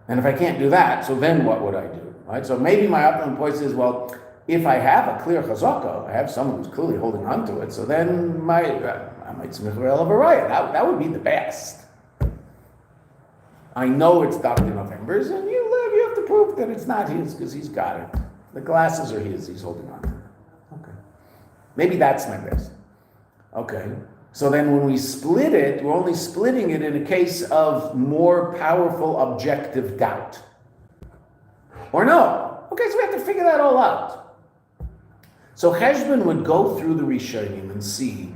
And if I can't do that, so then what would I do? Right? So maybe my optimum choice is, if I have a clear chazaka, I have someone who's clearly holding on to it, so then I might smith of a riot. That would be the best. I know it's Dr. November's, and you have to prove that it's not his because he's got it. The glasses are his, he's holding on to it. Okay. Maybe that's my best. Okay. So then when we split it, we're only splitting it in a case of more powerful objective doubt. Or no. Okay, so we have to figure that all out. So Cheshbon would go through the Rishonim and see.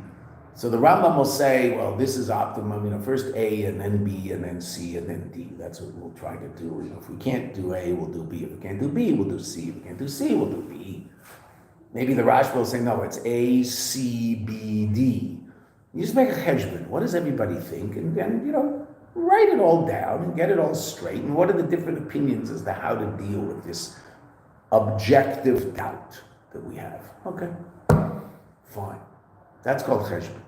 So the Rambam will say, this is optimum, first A and then B and then C and then D. That's what we'll try to do. If we can't do A, we'll do B. If we can't do B, we'll do C. If we can't do C, we'll do B. Maybe the Rashba will say, no, it's A, C, B, D. You just make a cheshbon. What does everybody think? And write it all down and get it all straight. And what are the different opinions as to how to deal with this objective doubt? that we have. Okay, fine. That's called cheshbon.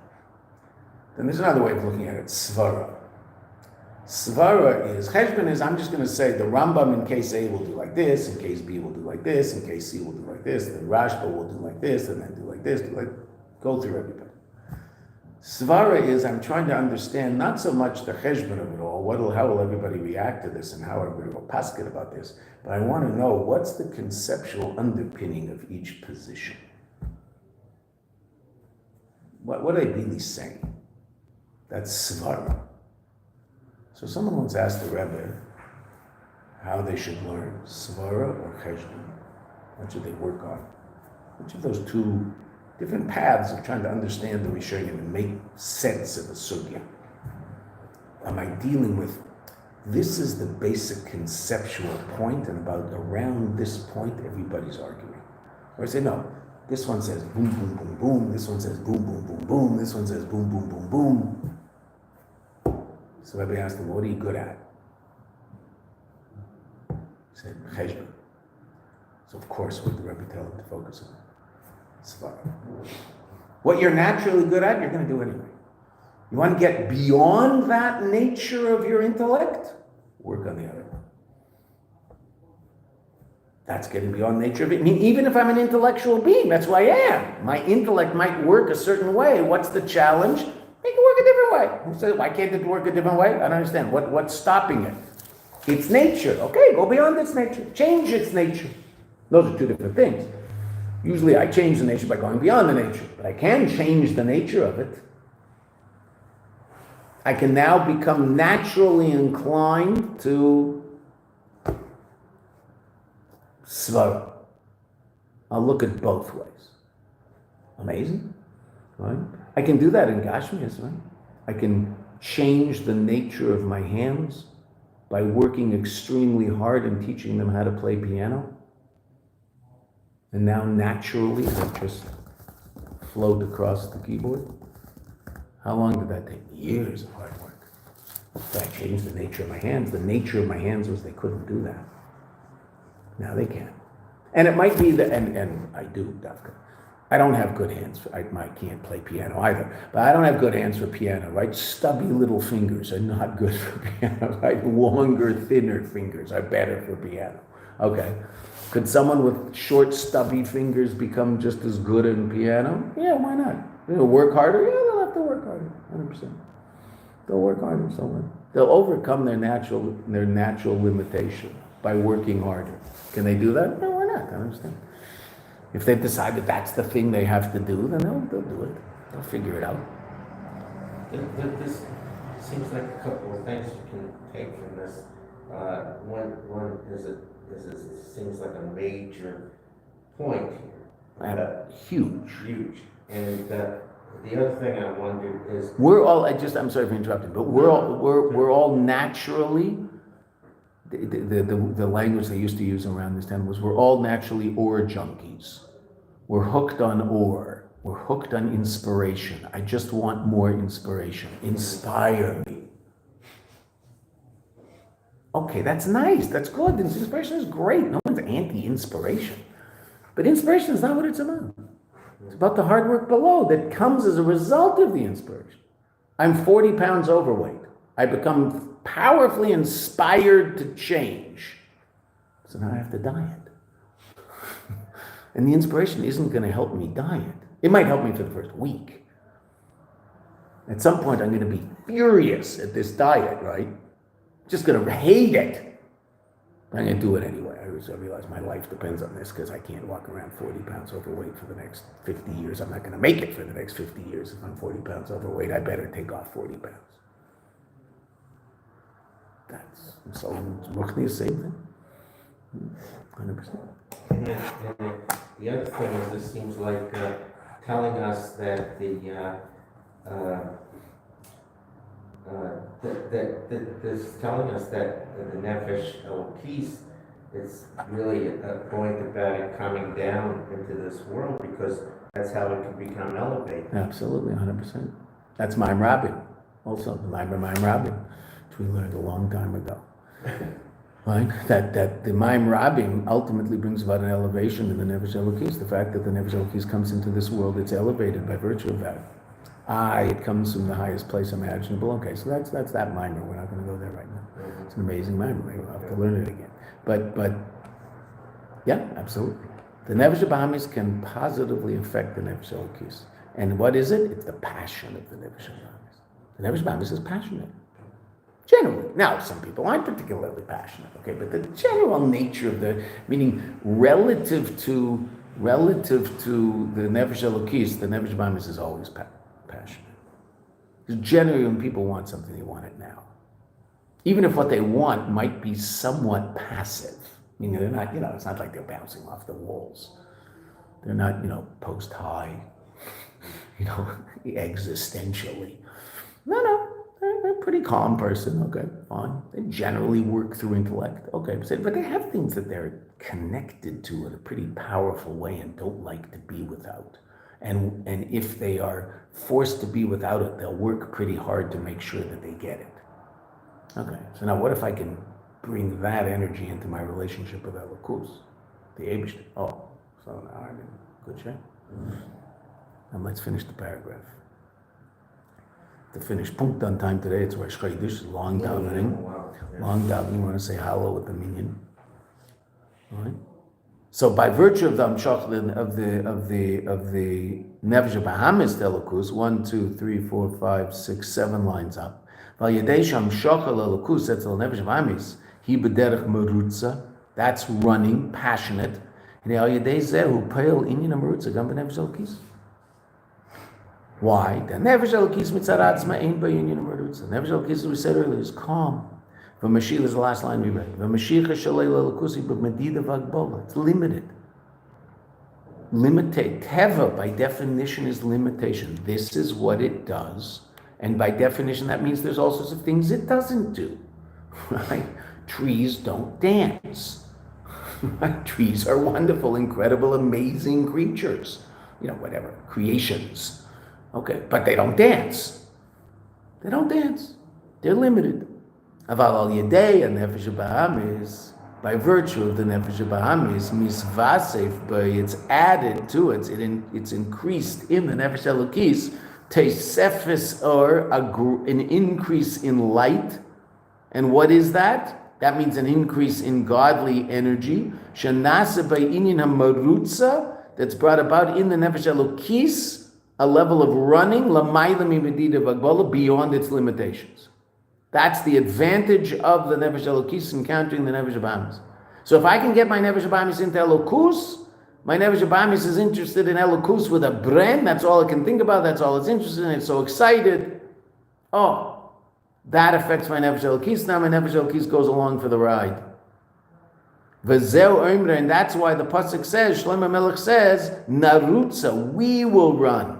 Then there's another way of looking at it, svara. Svara is, cheshbon is, I'm just going to say the Rambam in case A will do like this, in case B will do like this, in case C will do like this, then Rashba will do like this, and then do like this, go through everybody. Svara is, I'm trying to understand not so much the cheshbon of it all, how will everybody react to this and how everybody will paskin about this, but I want to know what's the conceptual underpinning of each position. What are they really saying? That's svara. So someone once asked the Rebbe how they should learn, svara or cheshbon. What should they work on? Which of those two different paths of trying to understand the Rishonim and make sense of a sugya am I dealing with? This is the basic conceptual point, and about around this point everybody's arguing. Or I say, no, this one says boom, boom, boom, boom, this one says boom, boom, boom, boom, this one says boom, boom, boom, boom. So Rebbe asked him, what are you good at? He said, cheshbon. So of course, what did the Rebbe tell him to focus on? Svara. What you're naturally good at, you're going to do anyway. You want to get beyond that nature of your intellect? Work on the other one. That's getting beyond nature of it. I mean, even if I'm an intellectual being, that's who I am. My intellect might work a certain way. What's the challenge? Make it work a different way. So why can't it work a different way? I don't understand. What's stopping it? It's nature. Okay, go beyond its nature. Change its nature. Those are two different things. Usually I change the nature by going beyond the nature, but I can change the nature of it. I can now become naturally inclined to svara. I'll look at both ways. Amazing, right? I can do that in Gashmias, right? I can change the nature of my hands by working extremely hard and teaching them how to play piano. And now naturally they just float across the keyboard. How long did that take? Years of hard work. But I changed the nature of my hands. The nature of my hands was they couldn't do that. Now they can. And it might be that, and I do, Dafka. I don't have good hands. I can't play piano either. But I don't have good hands for piano, right? Stubby little fingers are not good for piano, right? Longer, thinner fingers are better for piano. Okay. Could someone with short, stubby fingers become just as good in piano? Yeah, why not? They'll work harder? Yeah, they'll have to work harder, 100%. They'll work harder somewhere. They'll overcome their natural limitation by working harder. Can they do that? No, why not? I understand. If they've decided that's the thing they have to do, then they'll do it. They'll figure it out. This seems like a couple of things you can take from this. One is it seems like a major point here. Huge. And the other thing I wonder is we're all. I'm sorry for interrupting, but we're all naturally. The language they used to use around this time was we're all naturally ore junkies. We're hooked on ore. We're hooked on inspiration. I just want more inspiration. Inspire me. Okay, that's nice. That's good. Inspiration is great. No one's anti-inspiration. But inspiration is not what it's about. It's about the hard work below that comes as a result of the inspiration. I'm 40 pounds overweight. I become powerfully inspired to change. So now I have to diet. And the inspiration isn't going to help me diet. It might help me for the first week. At some point, I'm going to be furious at this diet, right? Just going to hate it. I'm going to do it anyway. I realize my life depends on this because I can't walk around 40 pounds overweight for the next 50 years. I'm not going to make it for the next 50 years. If I'm 40 pounds overweight, I better take off 40 pounds. So Ruchni is the same thing. 100%. And the other thing is, this seems like telling us that this telling us that the nefesh elokis is really a point about it coming down into this world, because that's how it can become elevated. Absolutely, 100%. That's Maim Rabin, also the Maim Rabin, which we learned a long time ago. Right? That the Mayim Rabim ultimately brings about an elevation in the Nefesh Elokis. The fact that the Nefesh Elokis comes into this world, it's elevated by virtue of that. It comes from the highest place imaginable. Okay, so that's that Mayim. We're not going to go there right now. It's an amazing Mayim. We'll have to learn it again. But yeah, absolutely. The Nefesh Bahamis can positively affect the Nefesh Elokis. And what is it? It's the passion of the Nefesh Bahamis. The Nefesh Bahamis is passionate. Generally. Now, some people aren't particularly passionate, okay, but the general nature of meaning relative to the Nefesh Elokis, the Nefesh Bahamis is always passionate. Because generally when people want something, they want it now. Even if what they want might be somewhat passive. Meaning they're not, it's not like they're bouncing off the walls. They're not, post high, existentially. No. They're a pretty calm person, okay, fine. They generally work through intellect, okay, but they have things that they're connected to in a pretty powerful way and don't like to be without. And if they are forced to be without it, they'll work pretty hard to make sure that they get it. Okay, so now what if I can bring that energy into my relationship with Elokus, the Eibishter? Oh, so now I'm in good shape. And let's finish the paragraph. To finish punkt on time today, it's Rosh Chodesh, long davening. Long davening, we want to say hello with the minyan. All right? So by virtue of the Amshach of the Nefesh Bahamis Elokus, 1, 2, 3, 4, 5, 6, 7 lines up. Val Yedei Shamshach Elokus, that's the Nefesh Bahamis. He bederech merutza, that's running, passionate. And Al Yedei Zehu Peil Inyan Merutza Gam B'Nefesh Elokis. Why? The Nefesh Elokis mitzaratzma ein b'inyan merutza. Nefesh Elokis, as we said earlier, is calm. V'mashiach is the last line we read. V'mashiach shalei lelokusi b'medida v'agbola. It's limited. Limited. Teva, by definition, is limitation. This is what it does. And by definition, that means there's all sorts of things it doesn't do. Right? Trees don't dance. Right? Trees are wonderful, incredible, amazing creatures. Whatever. Creations. Okay, but they don't dance. They don't dance. They're limited. Aval al yedei nefesh bahamis, by virtue of the nefesh bahamis, misvasef, by it's added to it, it's increased in the nefesh elokis, teisefes, or an increase in light. And what is that? That means an increase in godly energy. Shanasa by inyan hamarutza, that's brought about in the nefesh elokis, a level of running beyond its limitations. That's the advantage of the Nefesh Elokis encountering the Nefesh Bahamis. So if I can get my Nefesh Bahamis into Elokus, my Nefesh Bahamis is interested in Elokus with a bren, that's all it can think about, that's all it's interested in, it's so excited. Oh, that affects my Nefesh Elokis, now my Nefesh Elokis goes along for the ride. And that's why the Pasuk says, Shlomo Melech says, Narutza, we will run.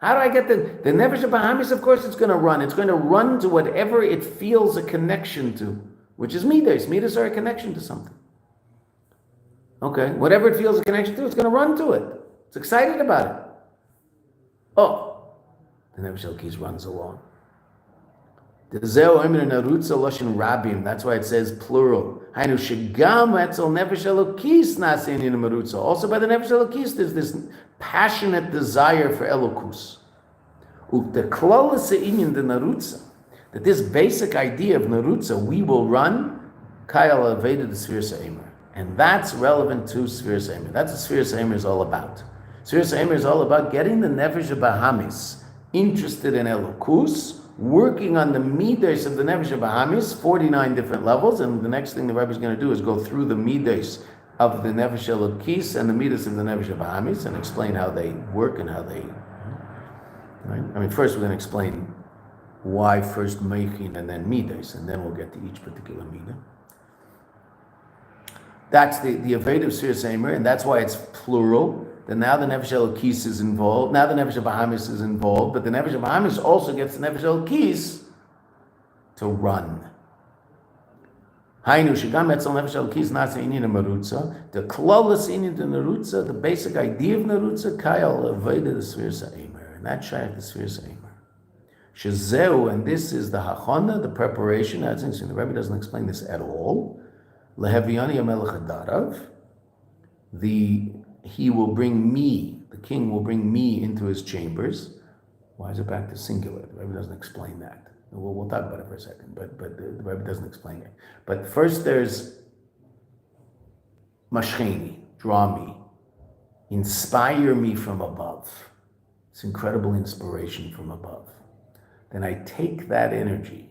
How do I get the Nefesh Bahamis? Of course it's going to run. It's going to run to whatever it feels a connection to, which is Midas. Midas are a connection to something. Okay, whatever it feels a connection to, it's going to run to it. It's excited about it. Oh, the Nefesh Elokis runs along. That's why it says plural. Also by the Nefesh Elokis, there's this passionate desire for Elokus. That this basic idea of Narutza, we will run, and that's relevant to Sfir Seimer. That's what Sfir Seimer is all about. Sfir Seimer is all about getting the Nefesh Bahamis interested in Elokus, working on the midas of the Nefesh Bahamis, 49 different levels, and the next thing the Rebbe is going to do is go through the midas of the Nefesh Elokis and the midas of the Nefesh Bahamis and explain how they work and how they... Right? First we're going to explain why first Meichin and then midas, and then we'll get to each particular midah. That's the Aved of Sfir Seimer, and that's why it's plural. Then now the Nefesh Elokis is involved. Now the Nefesh Bahamis is involved, but the Nefesh Bahamis also gets the Nefesh Elokis to run. Hainu shegam etzel Nefesh Elokis nasa inyan merutza. The klolas inyan de nerutza, the basic idea of nerutza, kayal aveda the Sfir Seimer, and that's shaykh the Sfir Seimer. Shezeu, and this is the hachana, the preparation. That's interesting. The Rebbe doesn't explain this at all. Leheviani Amelech Adarav. He will bring me, the king will bring me into his chambers. Why is it back to singular? The Rebbe doesn't explain that. We'll talk about it for a second, but the Rebbe doesn't explain it. But first there's Mashcheni, draw me, inspire me from above. It's incredible inspiration from above. Then I take that energy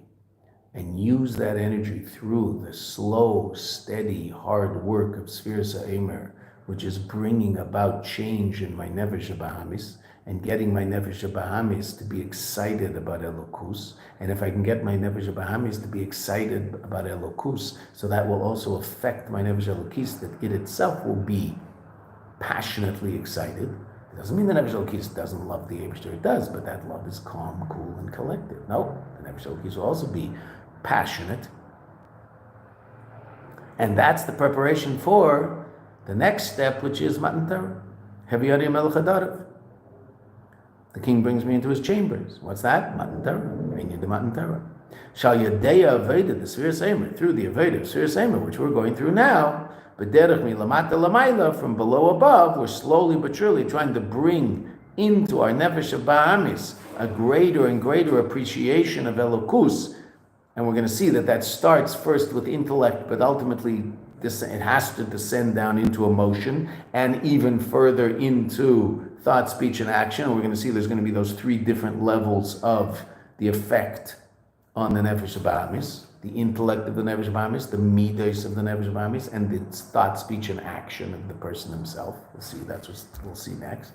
and use that energy through the slow, steady, hard work of Sfiras HaEmer, which is bringing about change in my Nefesh HaBahamis and getting my Nefesh HaBahamis to be excited about Elokus. And if I can get my Nefesh HaBahamis to be excited about Elokus, so that will also affect my Nefesh Elokis, that it itself will be passionately excited. It doesn't mean the Nefesh Elokis doesn't love the Eibishter, it does, but that love is calm, cool, and collective. No, the Nefesh Elokis will also be passionate. And that's the preparation for the next step, which is Matan Torah. Heviyari Melech Adarav. The king brings me into his chambers. What's that? Matan Torah. I need the Matan Torah. Shal Yadeya Aveda, the Sfiras HaEmer, through the Aveda of Sfiras HaEmer, which we're going through now, B'derech milamata lamayla, from below above, we're slowly but surely trying to bring into our Nefesh HaBahamis a greater and greater appreciation of Elokus. And we're going to see that starts first with intellect, but ultimately it has to descend down into emotion and even further into thought, speech, and action. And we're going to see there's going to be those three different levels of the effect on the Nefesh HaBahamis, the intellect of the Nefesh HaBahamis, the midos of the Nefesh HaBahamis, and the thought, speech, and action of the person himself. We'll see, that's what we'll see next.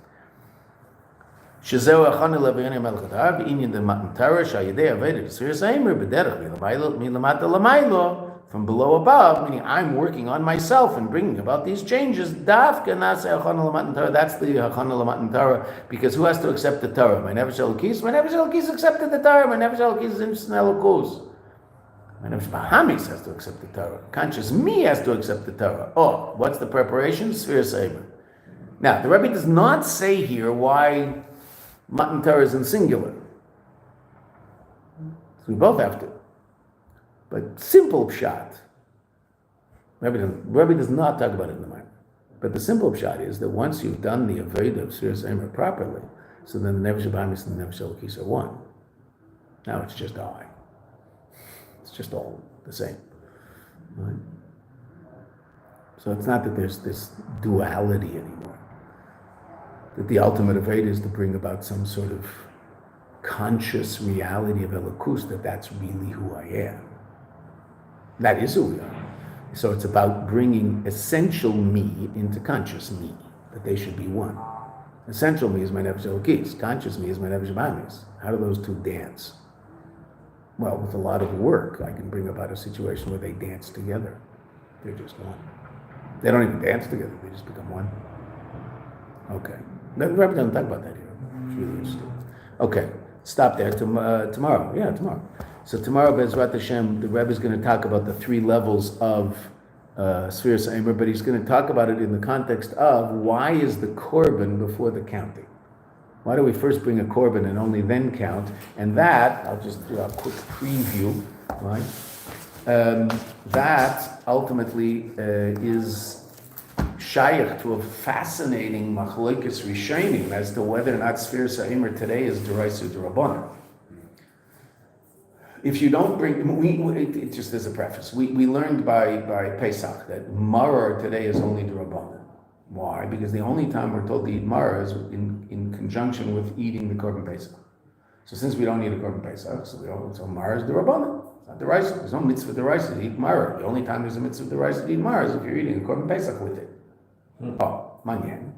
Shezeu achana le'v'yani melech ha'tarav inyan de matan Torah sha'yidei aveda b'sfiras HaEmer b'derech milamata lamaylo, from below above, meaning I'm working on myself and bringing about these changes. Dafka naseh achana le'matan Torah. That's the achana le'matan Torah, because who has to accept the Torah? My Nefesh Elokis. My Nefesh Elokis accepted the Torah. My Nefesh Elokis is interested in Elokus. My Nefesh Bahamis has to accept the Torah. Conscious me has to accept the Torah. Oh, what's the preparation? Sfiras HaEmer. Now, the Rebbe does not say here why Matan Torah is in singular. So we both have to. But simple pshat, Rebbe does not talk about it in the mind. But the simple pshat is that once you've done the Aveda of Sfiras HaEmer properly, so then the Nefesh Bahamis and the Nefesh Elokis are one. Now it's just I. It's just all the same. Right? So it's not that there's this duality anymore. That the ultimate Aveda is to bring about some sort of conscious reality of Elokus, that's really who I am. That is who we are. So it's about bringing essential me into conscious me, that they should be one. Essential me is my Nefesh Elokis. Conscious me is my Nefesh Bahamis. How do those two dance? Well, with a lot of work, I can bring about a situation where they dance together. They're just one. They don't even dance together, they just become one. Okay. The Rebbe doesn't talk about that here. It's really interesting. Okay, stop there. Tomorrow. Yeah, tomorrow. So tomorrow, Bezrat Hashem, the Rebbe is going to talk about the three levels of Sfiras HaEmer, but he's going to talk about it in the context of why is the korban before the counting? Why do we first bring a korban and only then count? And that, I'll just do a quick preview, right? That ultimately is shaykh to a fascinating machlokes rishonim as to whether or not Sfiras HaEmer today is d'oraisa d'rabbanan. If you don't bring, it just as a preface, we learned by Pesach that maror today is only d'rabbanan. Why? Because the only time we're told to eat maror is in conjunction with eating the korban Pesach. So since we don't eat a korban Pesach, so maror is d'rabbanan. It's not d'oraisa. There's no mitzvah d'oraisa to eat maror. The only time there's a mitzvah d'oraisa to eat maror is if you're eating a korban Pesach with it. Oh, manyan.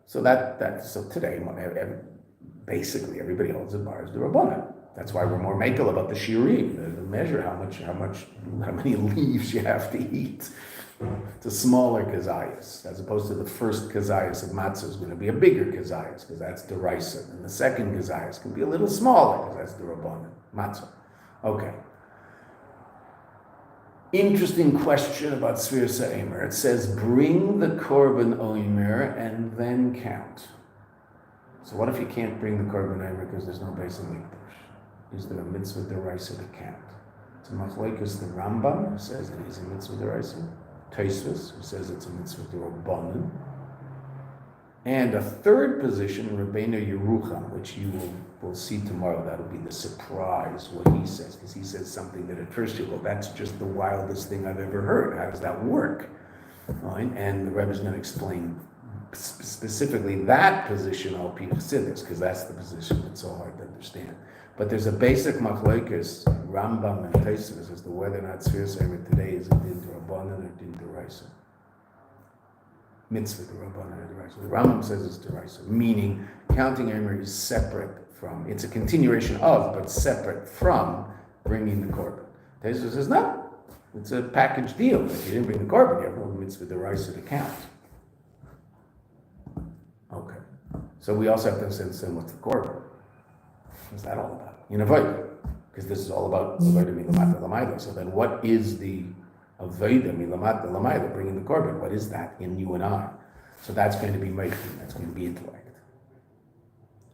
So so today, basically everybody holds it maror is d'rabbanan. That's why we're more makel about the shirim, the measure how many leaves you have to eat. It's a smaller kazayas, as opposed to the first kazayas of matzah is going to be a bigger kazayas, because that's the raisa, and the second kazayas can be a little smaller, because that's the rabbanan, matzah. Okay. Interesting question about Sfiras HaEmer. It says, bring the korban omer and then count. So what if you can't bring the korban omer because there's no base of mikdash? Is there a mitzvah d'oraisa to count? It's a machlokes the Rambam, who says it is a mitzvah d'oraisa. Tosfos, who says it's a mitzvah d'Rabbanan. And a third position, Rabbeinu Yerucham, which you will see tomorrow. That'll be the surprise, what he says, because he says something that at first you go, that's just the wildest thing I've ever heard. How does that work? Right? And the Rebbe is going to explain specifically that position al pi Chassidus, because that's the position that's so hard to understand. But there's a basic machlokes, Rambam and Tosfos, as to whether or not Sfiras Eimer today is a din d'Rabbanan or din d'oraisa. Mitzvah d'Rabbanan or d'oraisa. The Rambam says it's d'oraisa, meaning counting Eimer is separate from, it's a continuation of, but separate from bringing the korban. Tosfos says no, it's a package deal. If you didn't bring the korban, you have no mitzvah d'oraisa to count. Okay. So we also have to understand what's the korban. What's that all about? In avodah, because this is all about avodah milamata l'mayla. So then, what is the avodah milamata l'mayla, bringing the korban? What is that in you and I? So that's going to be meichim. That's going to be intellect.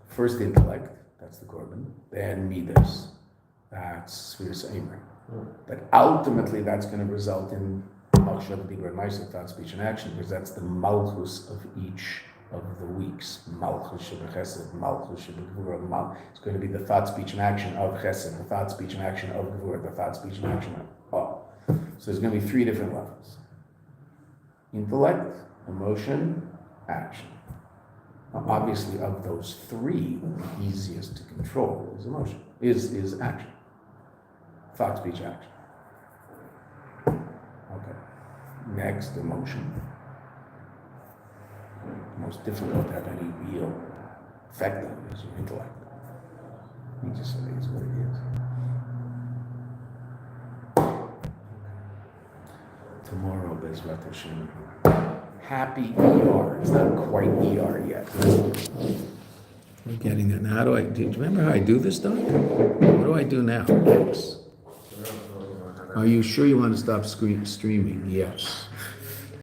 First intellect, that's the korban. Then midas, that's Sfiras Eimer. But ultimately, that's going to result in machshava, dibur, ma'aseh, thought, speech, and action, because that's the malchus of each of the weeks. Malchus sheba chesed, malchus sheba gvura. It's going to be the thought, speech, and action of chesed, the thought, speech, and action of gvura, the thought, speech, and action of. So there's going to be 3 different levels: intellect, emotion, action. Now, obviously, of those 3, the easiest to control is emotion, is action. Thought, speech, action. Okay. Next, emotion. Most difficult to have any real effect on it is your intellect. You just say it's what it is. Tomorrow, Bezrat Hashem. Happy ER. It's not quite ER yet. We're getting there. Now, do you remember how I do this, Doc? What do I do now? Yes. Are you sure you want to stop streaming? Yes.